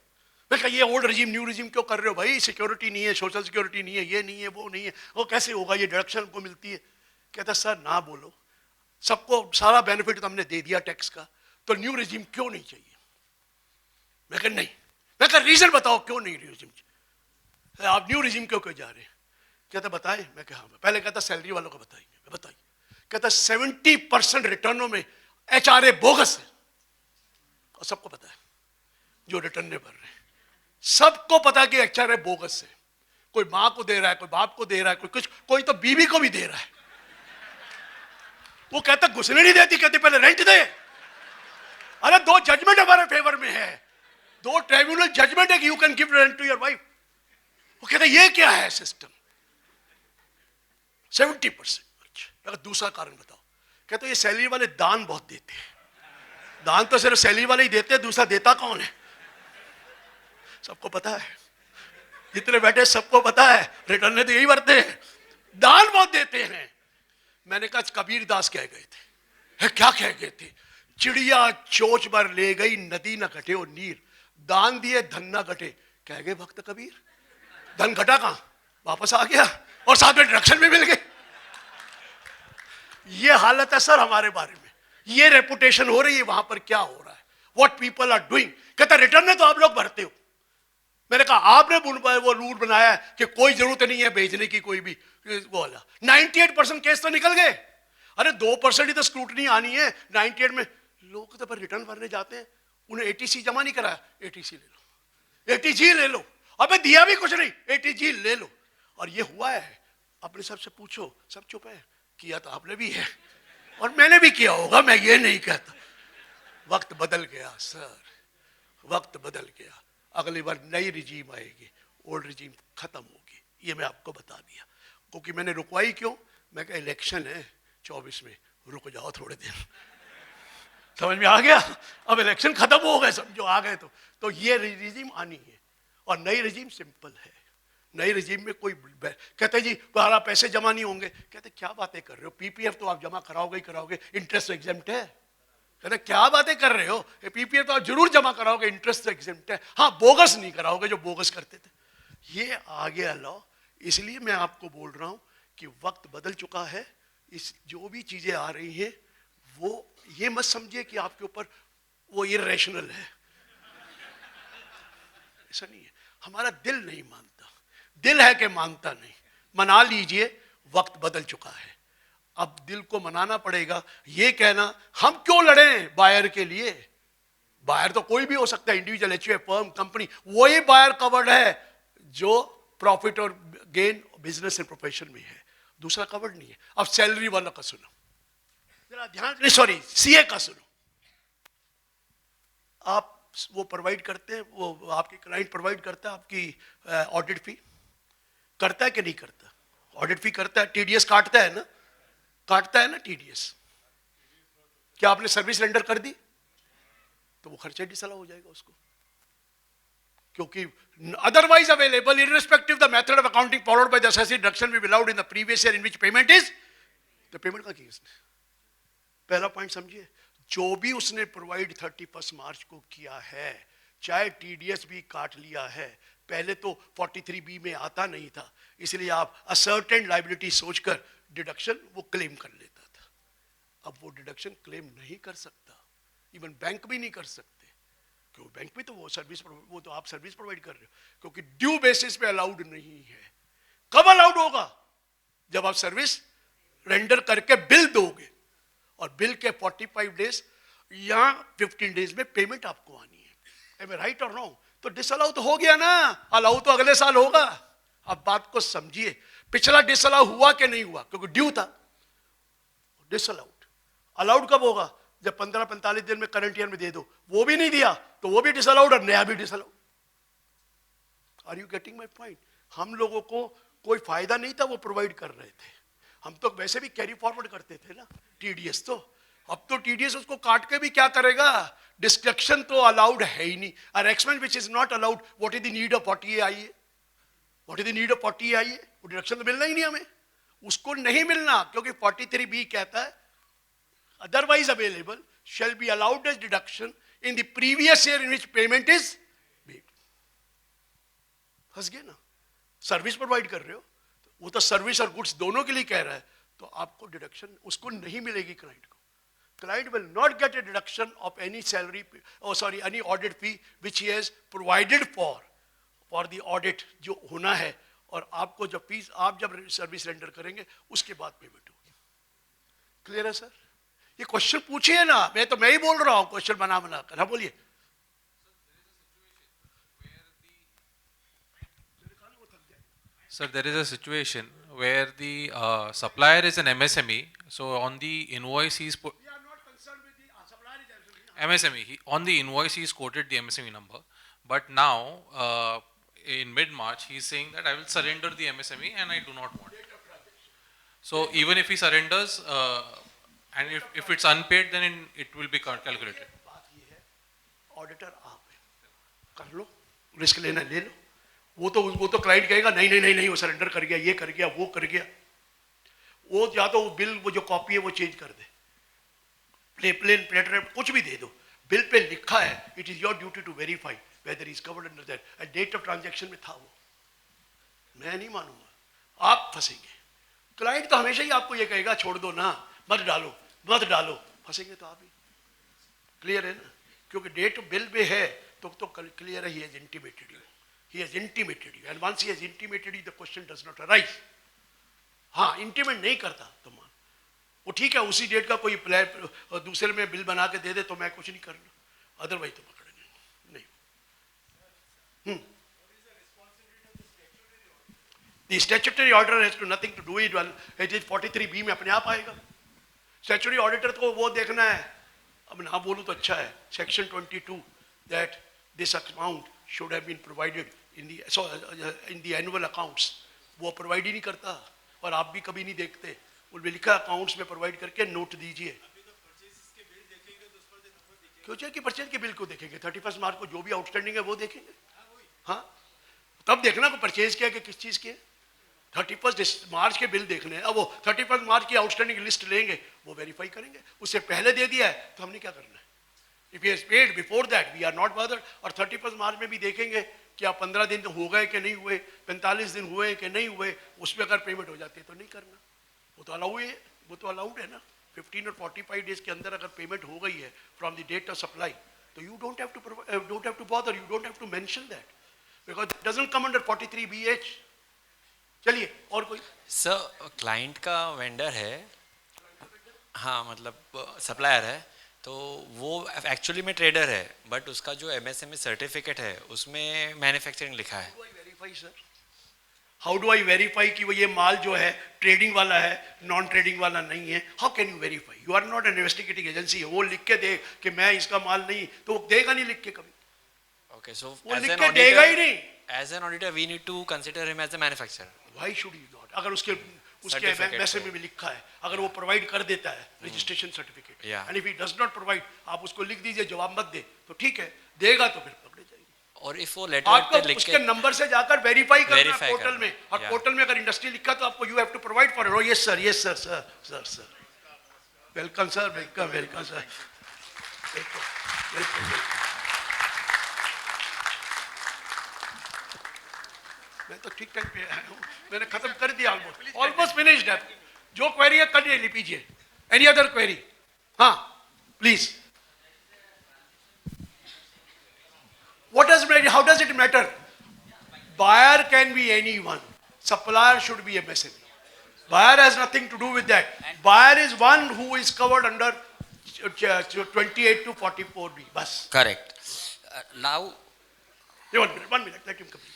मैं कहा ये ओल्ड रिजीम न्यू रिजीम क्यों कर रहे हो भाई? सिक्योरिटी नहीं है, सोशल सिक्योरिटी नहीं है, ये नहीं है, वो नहीं है, वो कैसे होगा? ये डिडक्शन को मिलती है। कहता सर ना बोलो, सबको सारा बेनिफिट तो हमने दे दिया टैक्स का, तो न्यू रिजीम क्यों नहीं चाहिए? मैं कहा नहीं। मैं कहा रीजन बताओ क्यों नहीं रिजीम, आप न्यू रिजीम क्यों जा रहे हैं? कहता बताएं। मैं कहा पहले कहता सैलरी वालों को बताइए, बताइए। कहता 70% रिटर्नों में HRA बोगस है, और सबको पता है जो रिटर्न नहीं भर रहे हैं, सबको पता कि HRA बोगस है। कोई मां को दे रहा है, कोई बाप को दे रहा है, कोई कुछ, कोई तो बीवी को भी दे रहा है। वो कहता घुसने नहीं देती, कहती पहले रेंट दे। अरे 2 जजमेंट हमारे फेवर में है, 2 ट्राइब्यूनल जजमेंट है कि you can give rent to your wife. वो कहता ये क्या है सिस्टम? 70%। अच्छा, दूसरा कारण बताओ। कहते ये सैलरी वाले दान बहुत देते हैं। दान तो सिर्फ सैलरी वाले ही देते हैं, दूसरा देता कौन है? सबको पता है, जितने बैठे सबको पता है, रिटर्न तो यही भरते हैं, दान बहुत देते हैं। मैंने कहा कबीर दास कह गए थे। क्या कह गए थे? चिड़िया चोंच भर ले गई, नदी न घटे और नीर, दान दिए धन न घटे। कह गए भक्त कबीर, धन घटा कहां, वापस आ गया, और साथ में डिडक्शन भी मिल गई। ये हालत है सर हमारे बारे में, ये रेपुटेशन हो रही है वहां पर। क्या हो रहा है? What people are doing. कहता रिटर्न तो आप लोग भरते हो। मैंने कहा आपने वो रूल बनाया है कि कोई जरूरत नहीं है भेजने की, कोई भी वो वाला। 98% केस तो निकल गए। अरे 2% ही तो स्क्रूटनी आनी है, 98 में लोग तो पर रिटर्न भरने जाते हैं, उन्हें ATC जमा नहीं कराया, ATC ले लो, ATG ले लो। अबे दिया भी कुछ नहीं, ATG ले लो। और ये हुआ है, अपने सबसे पूछो, सब चुप है। किया तो आपने भी है और मैंने भी किया होगा, मैं ये नहीं कहता। वक्त बदल गया सर, वक्त बदल गया। अगली बार नई रिजीम आएगी, ओल्ड रिजीम खत्म होगी, ये मैं आपको बता दिया। क्योंकि मैंने रुकवाई क्यों? मैं कहा इलेक्शन है 24 में, रुक जाओ थोड़े दिन। समझ में आ गया? अब इलेक्शन खत्म हो गए, समझो आ गए तो ये रिजीम आनी है। और नई रिजीम सिंपल है। नई रिजीम में कोई कहते जी हमारा पैसे जमा नहीं होंगे। कहते क्या बातें कर रहे हो, PPF तो आप जमा कराओगे ही कराओगे, इंटरेस्ट एग्जेम्प्ट है। कहते क्या बातें कर रहे हो, PPF तो आप जरूर जमा कराओगे, इंटरेस्ट एग्जेम्प्ट है। हाँ बोगस नहीं कराओगे जो बोगस करते थे। ये आ गया लॉ। इसलिए मैं आपको बोल रहा हूं कि वक्त बदल चुका है। इस जो भी चीजें आ रही हैं वो ये मत समझिए कि आपके ऊपर वो इरेशनल है, ऐसा नहीं है। हमारा दिल नहीं मानता, दिल है कि मानता नहीं। मना लीजिए, वक्त बदल चुका है, अब दिल को मनाना पड़ेगा। ये कहना हम क्यों लड़ें बायर के लिए, बायर तो कोई भी हो सकता है, इंडिविजुअल, एचयूएफ, फर्म, कंपनी, वही बायर कवर्ड है जो प्रॉफिट और गेन बिजनेस एंड प्रोफेशन में है, दूसरा कवर्ड नहीं है। अब सैलरी वाला का सुनो जरा ध्यान, सॉरी सीए का सुनो। आप वो प्रोवाइड करते हैं, वो आपके क्लाइंट प्रोवाइड करता है आपकी ऑडिट फी, करता है कि नहीं करता? ऑडिट फी करता है, टीडीएस काटता है ना, काटता है ना टीडीएस। क्या आपने सर्विस रेंडर कर दी तो वो खर्चा डिसअलाउ हो जाएगा उसको, क्योंकि otherwise available irrespective of the method of accounting followed by the associate deduction will be allowed in the previous year in which payment is, तो पेमेंट का किया उसने। पहला पॉइंट समझिए, जो भी उसने प्रोवाइड 31 मार्च को किया है, चाहे टीडीएस भी काट लिया है, पहले तो 43B में आता नहीं था, इसलिए आप असर्टेन लायबिलिटी सोचकर डिडक्शन वो क्लेम कर लेता था। अब वो डिडक्शन क्लेम नहीं कर सकता, इवन बैंक भी नहीं कर सकते, क्योंकि बैंक में तो वो सर्विस, वो तो आप सर्विस प्रोवाइड कर रहे हो, क्योंकि ड्यू बेसिस पे अलाउड नहीं है। कब अलाउड होगा? जब आप सर्विस रेंडर करके बिल दोगे, और बिल के 45 डेज या 15 डेज में पेमेंट आपको आनी है। एम आई राइट और रॉन्ग? तो डिसअलाउ तो हो गया ना, अलाउ तो अगले साल होगा। अब बात को समझिए, पिछला डिसअलाउ हुआ कि नहीं हुआ, क्योंकि ड्यू था, डिसअलाउड। अलाउड कब होगा? जब 15-45 दिन में करंट ईयर में दे दो, वो भी नहीं दिया तो वो भी डिसअलाउड और नया भी disallowed. Are you getting my point? हम लोगों को कोई फायदा नहीं था वो प्रोवाइड कर रहे थे, हम तो वैसे भी कैरी फॉरवर्ड करते थे ना टीडीएस। तो अब तो टीडीएस उसको काट के भी क्या करेगा? डिस्ट्रक्शन तो अलाउड है ही नहीं, और expense which is not allowed, what is the need of 40A? What is the need of 40A? वो डिडक्शन तो मिलना ही नहीं हमें, उसको नहीं मिलना, क्योंकि 43B कहता है otherwise available shall be allowed as deduction in the previous year in which payment is made. फंस गए ना? सर्विस प्रोवाइड कर रहे हो, वो तो सर्विस और गुड्स दोनों के लिए कह रहा है, तो आपको डिडक्शन उसको नहीं मिलेगी क्लाइंट को। Client will not gate A deduction of any salary, any audit fee which he has provided for the audit जो होना है, और आपको जब फीस आप जब सर्विस रेंडर करेंगे उसके बाद पेमेंट होगी। क्लियर है सर? ये क्वेश्चन पूछिए ना, मैं ही बोल रहा हूं क्वेश्चन बना कर। हाँ बोलिए। Sir, there is a situation where the supplier is an MSME. So on the invoice he's put We are not concerned with the supplier is MSME. On the invoice he's quoted the MSME number, but now in mid-March he's saying that I will surrender the MSME and I do not want it. So even if he surrenders and if it's unpaid, then it will be calculated. बात ये है, auditor आप है, कर लो, risk लेना ले लो। वो तो क्लाइंट कहेगा नहीं नहीं नहीं नहीं वो सरेंडर कर गया, ये कर गया, वो कर गया। वो या तो वो बिल वो जो कॉपी है वो चेंज कर दे, प्लेन प्लेटर कुछ भी दे दो, बिल पे लिखा है it is your duty to verify whether is covered under that, and date of transaction में था वो। मैं नहीं मानूंगा, आप फंसेंगे। क्लाइंट तो हमेशा ही आपको ये कहेगा छोड़ दो ना, मत डालो मत डालो, फंसेंगे तो आप ही। क्लियर है ना? क्योंकि डेट बिल में है तो क्लियर है, he has intimated you, he has intimated you, and once he has intimated you the question does not arise. हाँ, इंटीमेट नहीं करता तो मान वो ठीक है, उसी डेट का कोई दूसरे में बिल बना के दे दे तो मैं कुछ नहीं करना, अदरवाइज तो पकड़ेंगे नहीं। The statutory order has nothing to do with it. It is 43B में अपने आप आएगा। स्टैट्यूटरी ऑडिटर को वो देखना है, अब ना बोलूँ तो अच्छा है, section 22 that this amount should have been provided in the annual accounts, वो प्रोवाइड ही नहीं करता, और आप भी कभी नहीं देखते। उनमें लिखा अकाउंट्स में प्रोवाइड करके नोट दीजिए। क्यों चाहिए कि परचेज के बिल को देखेंगे? 31 मार्च को जो भी आउटस्टैंडिंग है वो देखेंगे। हाँ, तब देखना को परचेज किया कि किस चीज के। 31 मार्च के बिल देखने हैं, अब वो 31 मार्च की आउटस्टैंडिंग लिस्ट लेंगे, वो वेरीफाई करेंगे। उससे पहले दे दिया है तो हमने क्या करना है? If he has paid before that, we are not bothered. और 31 मार्च में भी देखेंगे कि आप 15 दिन हो गए कि नहीं हुए, 45 दिन हुए कि नहीं हुए, उसमें अगर पेमेंट हो जाती है तो नहीं करना, वो तो अलाउ है, वो तो अलाउड है ना। 15 और 45 डेज के अंदर अगर पेमेंट हो गई है from the date of supply, तो you don't have to bother, you don't have to mention that. because it doesn't come under 43BH. चलिए और कोई? सर क्लाइंट का वेंडर है, हाँ मतलब सप्लायर है, तो वो एक्चुअली में ट्रेडर है, बट उसका जो MSME सर्टिफिकेट है उसमें मैन्युफैक्चरिंग लिखा है. Verify sir, how do I verify कि वो ये माल जो है ट्रेडिंग वाला है, नॉन ट्रेडिंग वाला नहीं है? How can you verify? You are not an investigating agency. वो लिख के दे कि मैं इसका माल नहीं, तो वो देगा नहीं लिख के कभी. ओके, सो वो लिख के देगा ही नहीं. As an auditor we need to consider him as a manufacturer. Why should you not? अगर उसके Certificate MSME में लिखा है, अगर वो प्रोवाइड कर देता है registration certificate, Yeah. And if he does not provide, आप उसको लिख दीजिए जवाब मत दे, तो ठीक है, देगा तो फिर पकड़े जाएगी. और इफ वो लेटर आपको पे लिख उसके के नंबर से जाकर वेरीफाई करना है Verify पोर्टल करना, में, और yeah. पोर्टल में अगर इंडस्ट्री लिखा तो आपको you have to provide for it. Yes sir, yes sir, sir sir sir, welcome sir, welcome welcome sir, welcome welcome. मैं तो ठीक टाइम पे आया हूँ, मैंने खत्म कर दिया, ऑलमोस्ट फिनिश्ड है. जो क्वेरी है कर लीजिए. Any other query? हाँ please. What does it matter? How does it matter? Buyer can be anyone. Supplier should be MSME. Buyer has nothing to do with that. Buyer is one who is covered under 28 to 44B. Bas. Correct. Now, One minute, let him complete.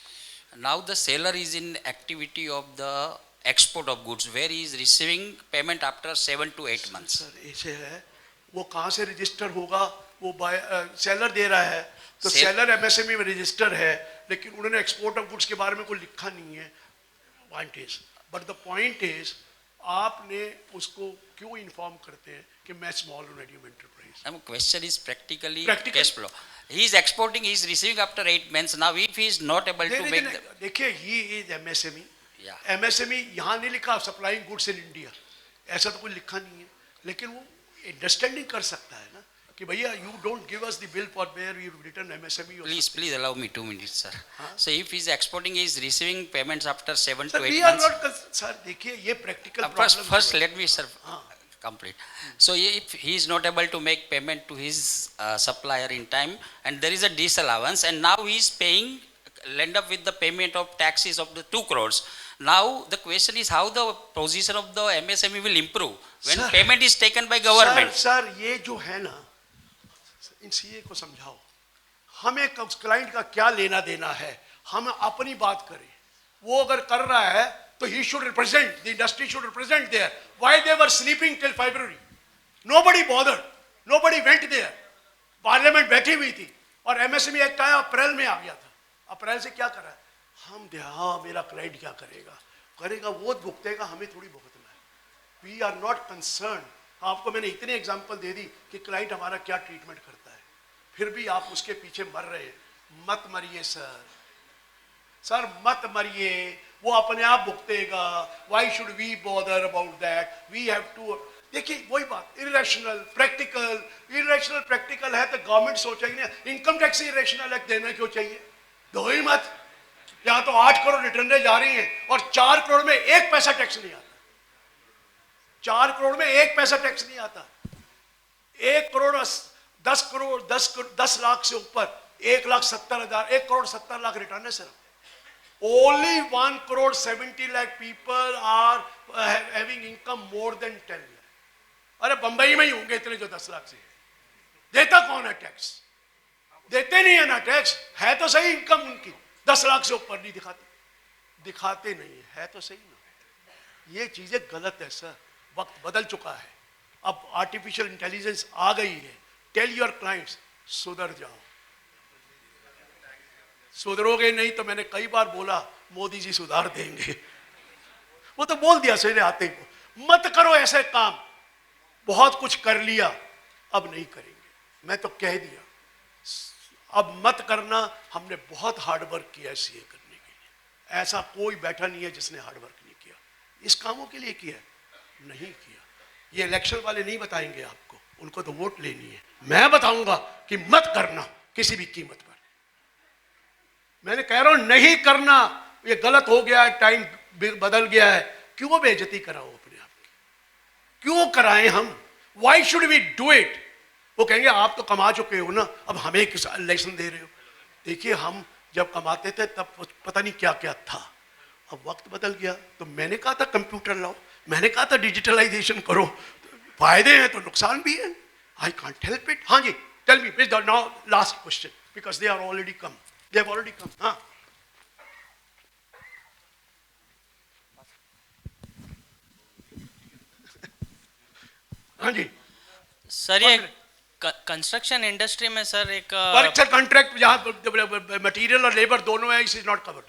now the seller is in activity of the export of goods, where he is receiving payment after 7 to 8 months. Sir ऐसे है, वो कहाँ से register होगा? वो seller दे रहा है, तो सेलर MSME में रजिस्टर है, लेकिन उन्होंने एक्सपोर्ट ऑफ गुड्स के बारे में कोई लिखा नहीं है. Point is, but the point is, आपने उसको क्यों इन्फॉर्म करते हैं कि मैं स्मॉल और medium enterprise? Now, question is practically Practical. cash flow. He is exporting, he is receiving after 8 months. Now, if he is not able to make the, देखिए, he is MSME. Yeah. MSME यहाँ नहीं लिखा supplying goods in India, ऐसा तो कुछ लिखा नहीं है, लेकिन वो अंडरस्टैंडिंग कर सकता है ना कि भैया you don't give us the bill for where you return MSME. please allow me 2 minutes, sir. So, if he is exporting, he is receiving payments after 7 sir to 8 we are months. नॉट. Sir देखिए ये practical First, let me, sir, complete. So, if he is not able to make payment to his supplier in time, and there is a disallowance, and now he is paying, end up with the payment of taxes of the 2 crores. Now, the question is how the position of the MSME will improve when Sir. payment is taken by government. Sir ये जो है ना, इन CA को समझाओ, हमें client का क्या लेना देना है, हम अपनी बात करें. वो अगर कर रहा है तो he should represent, the industry should represent there. Why they were sleeping till February? Nobody bothered, nobody went there. Parliament बैठी हुई थी और MSME एक्ट आया, अप्रैल में आ गया था. अप्रैल से क्या करा? हम दे, हाँ मेरा क्लाइंट क्या करेगा, वो भुगतेगा, हमें थोड़ी भुगतना है. We are not concern. आपको मैंने इतने एग्जाम्पल दे दी कि क्लाइंट हमारा क्या ट्रीटमेंट करता है, फिर भी आप उसके पीछे मर रहे हैं. मत मरिए सर मत मरिए, वो अपने आप भुगतेगा. Why should we bother about that? We have to. देखिए वही बात, इरेशनल प्रैक्टिकल है तो गवर्नमेंट सोचेगी ना. इनकम टैक्स इरेशनल है, देना क्यों चाहिए? दो ही मत. यहाँ तो 8 करोड़ रिटर्न जा रही हैं और 4 करोड़ में 1 पैसा टैक्स नहीं आता. 4 करोड़ में 1 पैसा टैक्स नहीं आता. 1 करोड़ 10 लाख से ऊपर 1,70,000, 1 करोड़ 70 लाख रिटर्न है sir. Only 1 crore 70 lakh people are having income more than 10 lakh. अरे बंबई में ही होंगे इतने जो 10 लाख से. देता कौन है टैक्स? देते नहीं है ना टैक्स. है तो सही इनकम उनकी 10 लाख से ऊपर नहीं दिखाते नहीं है तो सही ना. ये चीजें गलत है सर. वक्त बदल चुका है, अब आर्टिफिशियल इंटेलिजेंस आ गई है. टेल योर क्लाइंट्स सुधर जाओ. सुधरोगे नहीं तो मैंने कई बार बोला मोदी जी सुधार देंगे. वो तो बोल दिया सीधे आते ही, मत करो ऐसे काम. बहुत कुछ कर लिया, अब नहीं करेंगे. मैं तो कह दिया अब मत करना. हमने बहुत हार्डवर्क किया सीए करने के लिए. ऐसा कोई बैठा नहीं है जिसने हार्डवर्क नहीं किया. इस कामों के लिए किया नहीं किया. ये इलेक्शन वाले नहीं बताएंगे आपको, उनको तो वोट लेनी है. मैं बताऊंगा कि मत करना किसी भी कीमत पर. मैंने कह रहा हूं नहीं करना. ये गलत हो गया है, टाइम बदल गया है. क्यों बेइज्जती कराओ अपने आप की? क्यों कराएं हम? Why should we do it? वो कहेंगे आप तो कमा चुके हो ना, अब हमें किस इलेक्शन दे रहे हो? देखिए हम जब कमाते थे तब पता नहीं क्या क्या था, अब वक्त बदल गया। तो मैंने कहा था कंप्यूटर लाओ, मैंने कहा था डिजिटलाइजेशन करो, फायदे हैं तो नुकसान भी है। I can't help it. हाँ जी, tell me please now last question because they are already come, they have already कम। हाँ हाँ जी सर, ये कंस्ट्रक्शन इंडस्ट्री में सर एक वर्क सर कॉन्ट्रैक्ट जहाँ मटेरियल और लेबर दोनों है, इट इज नॉट कवर्ड।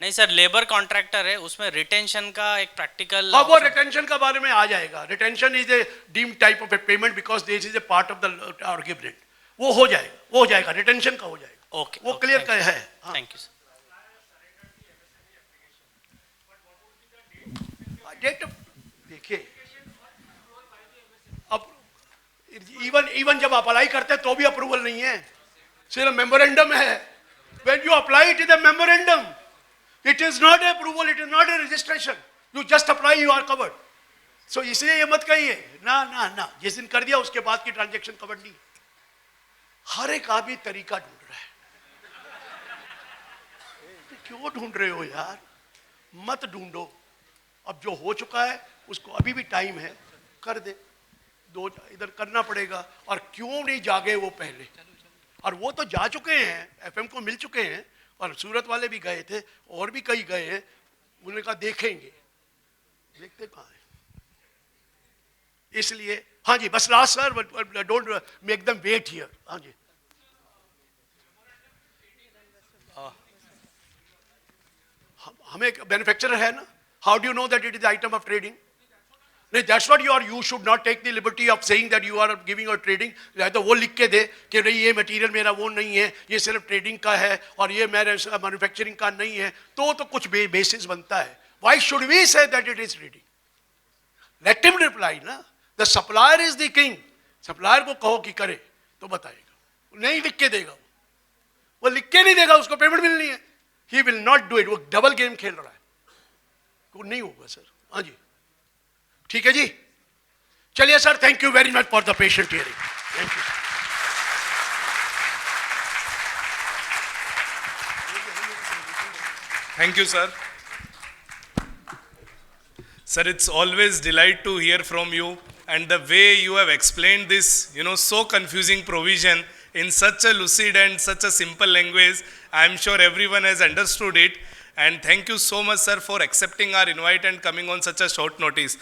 नहीं सर, लेबर कॉन्ट्रैक्टर है, उसमें रिटेंशन का एक प्रैक्टिकल। हाँ, वो रिटेंशन का बारे में आ जाएगा। Retention is a deem type of a payment because this is a part of the argument. वो हो जाएगा, वो हो जाएगा, रिटेंशन का हो जाएगा। ओके, वो क्लियर का है। Thank you sir. डेट देखिए, अब इवन जब अप्लाई करते हैं तो भी अप्रूवल नहीं है, सिर्फ मेमोरेंडम है। When you apply it is a memorandum, it is not a approval, it is not a registration. You just apply, you are covered. So इसलिए ये मत कहिए ना ना ना, जिस दिन कर दिया उसके बाद की ट्रांजेक्शन कवर्ड नहीं। हर एक आदमी तरीका ढूंढ रहा है। क्यों ढूंढ रहे हो यार? मत ढूंढो। अब जो हो चुका है उसको अभी भी टाइम है, कर दे। दो इधर करना पड़ेगा। और क्यों नहीं जागे वो पहले? और वो तो जा चुके हैं, एफएम को मिल चुके हैं, और सूरत वाले भी गए थे और भी कई गए हैं। उन्होंने कहा देखेंगे, देखते कहाँ है। इसलिए हाँ जी, बस last sir, don't make them wait here. हाँ जी, हमें मैन्युफैक्चरर है ना, how do you know that it is item of trading? नहीं, that's what you should not take the liberty of saying that you are giving or trading। तो वो लिख के दे कि नहीं ये मटेरियल मेरा वो नहीं है, ये सिर्फ ट्रेडिंग का है और ये मेरे मैन्युफैक्चरिंग का नहीं है, तो कुछ बेसिस बनता है। Why should we say that it is trading? Let him reply ना। The supplier is the king। Supplier को कहो कि करे तो बताएगा, नहीं लिख के देगा। वो लिख के नहीं देगा, उसको पेमेंट मिलनी है। He will not do it। वो डबल गेम खेल रहा है, वो नहीं होगा सर। हाँ जी, ठीक है जी, चलिए sir, thank you very much for the patient hearing. Thank you. Thank you, sir. Sir, it's always delight to hear from you, and the way you have explained this, so confusing provision in such a lucid and such a simple language, I'm sure everyone has understood it. And thank you so much, sir, for accepting our invite and coming on such a short notice.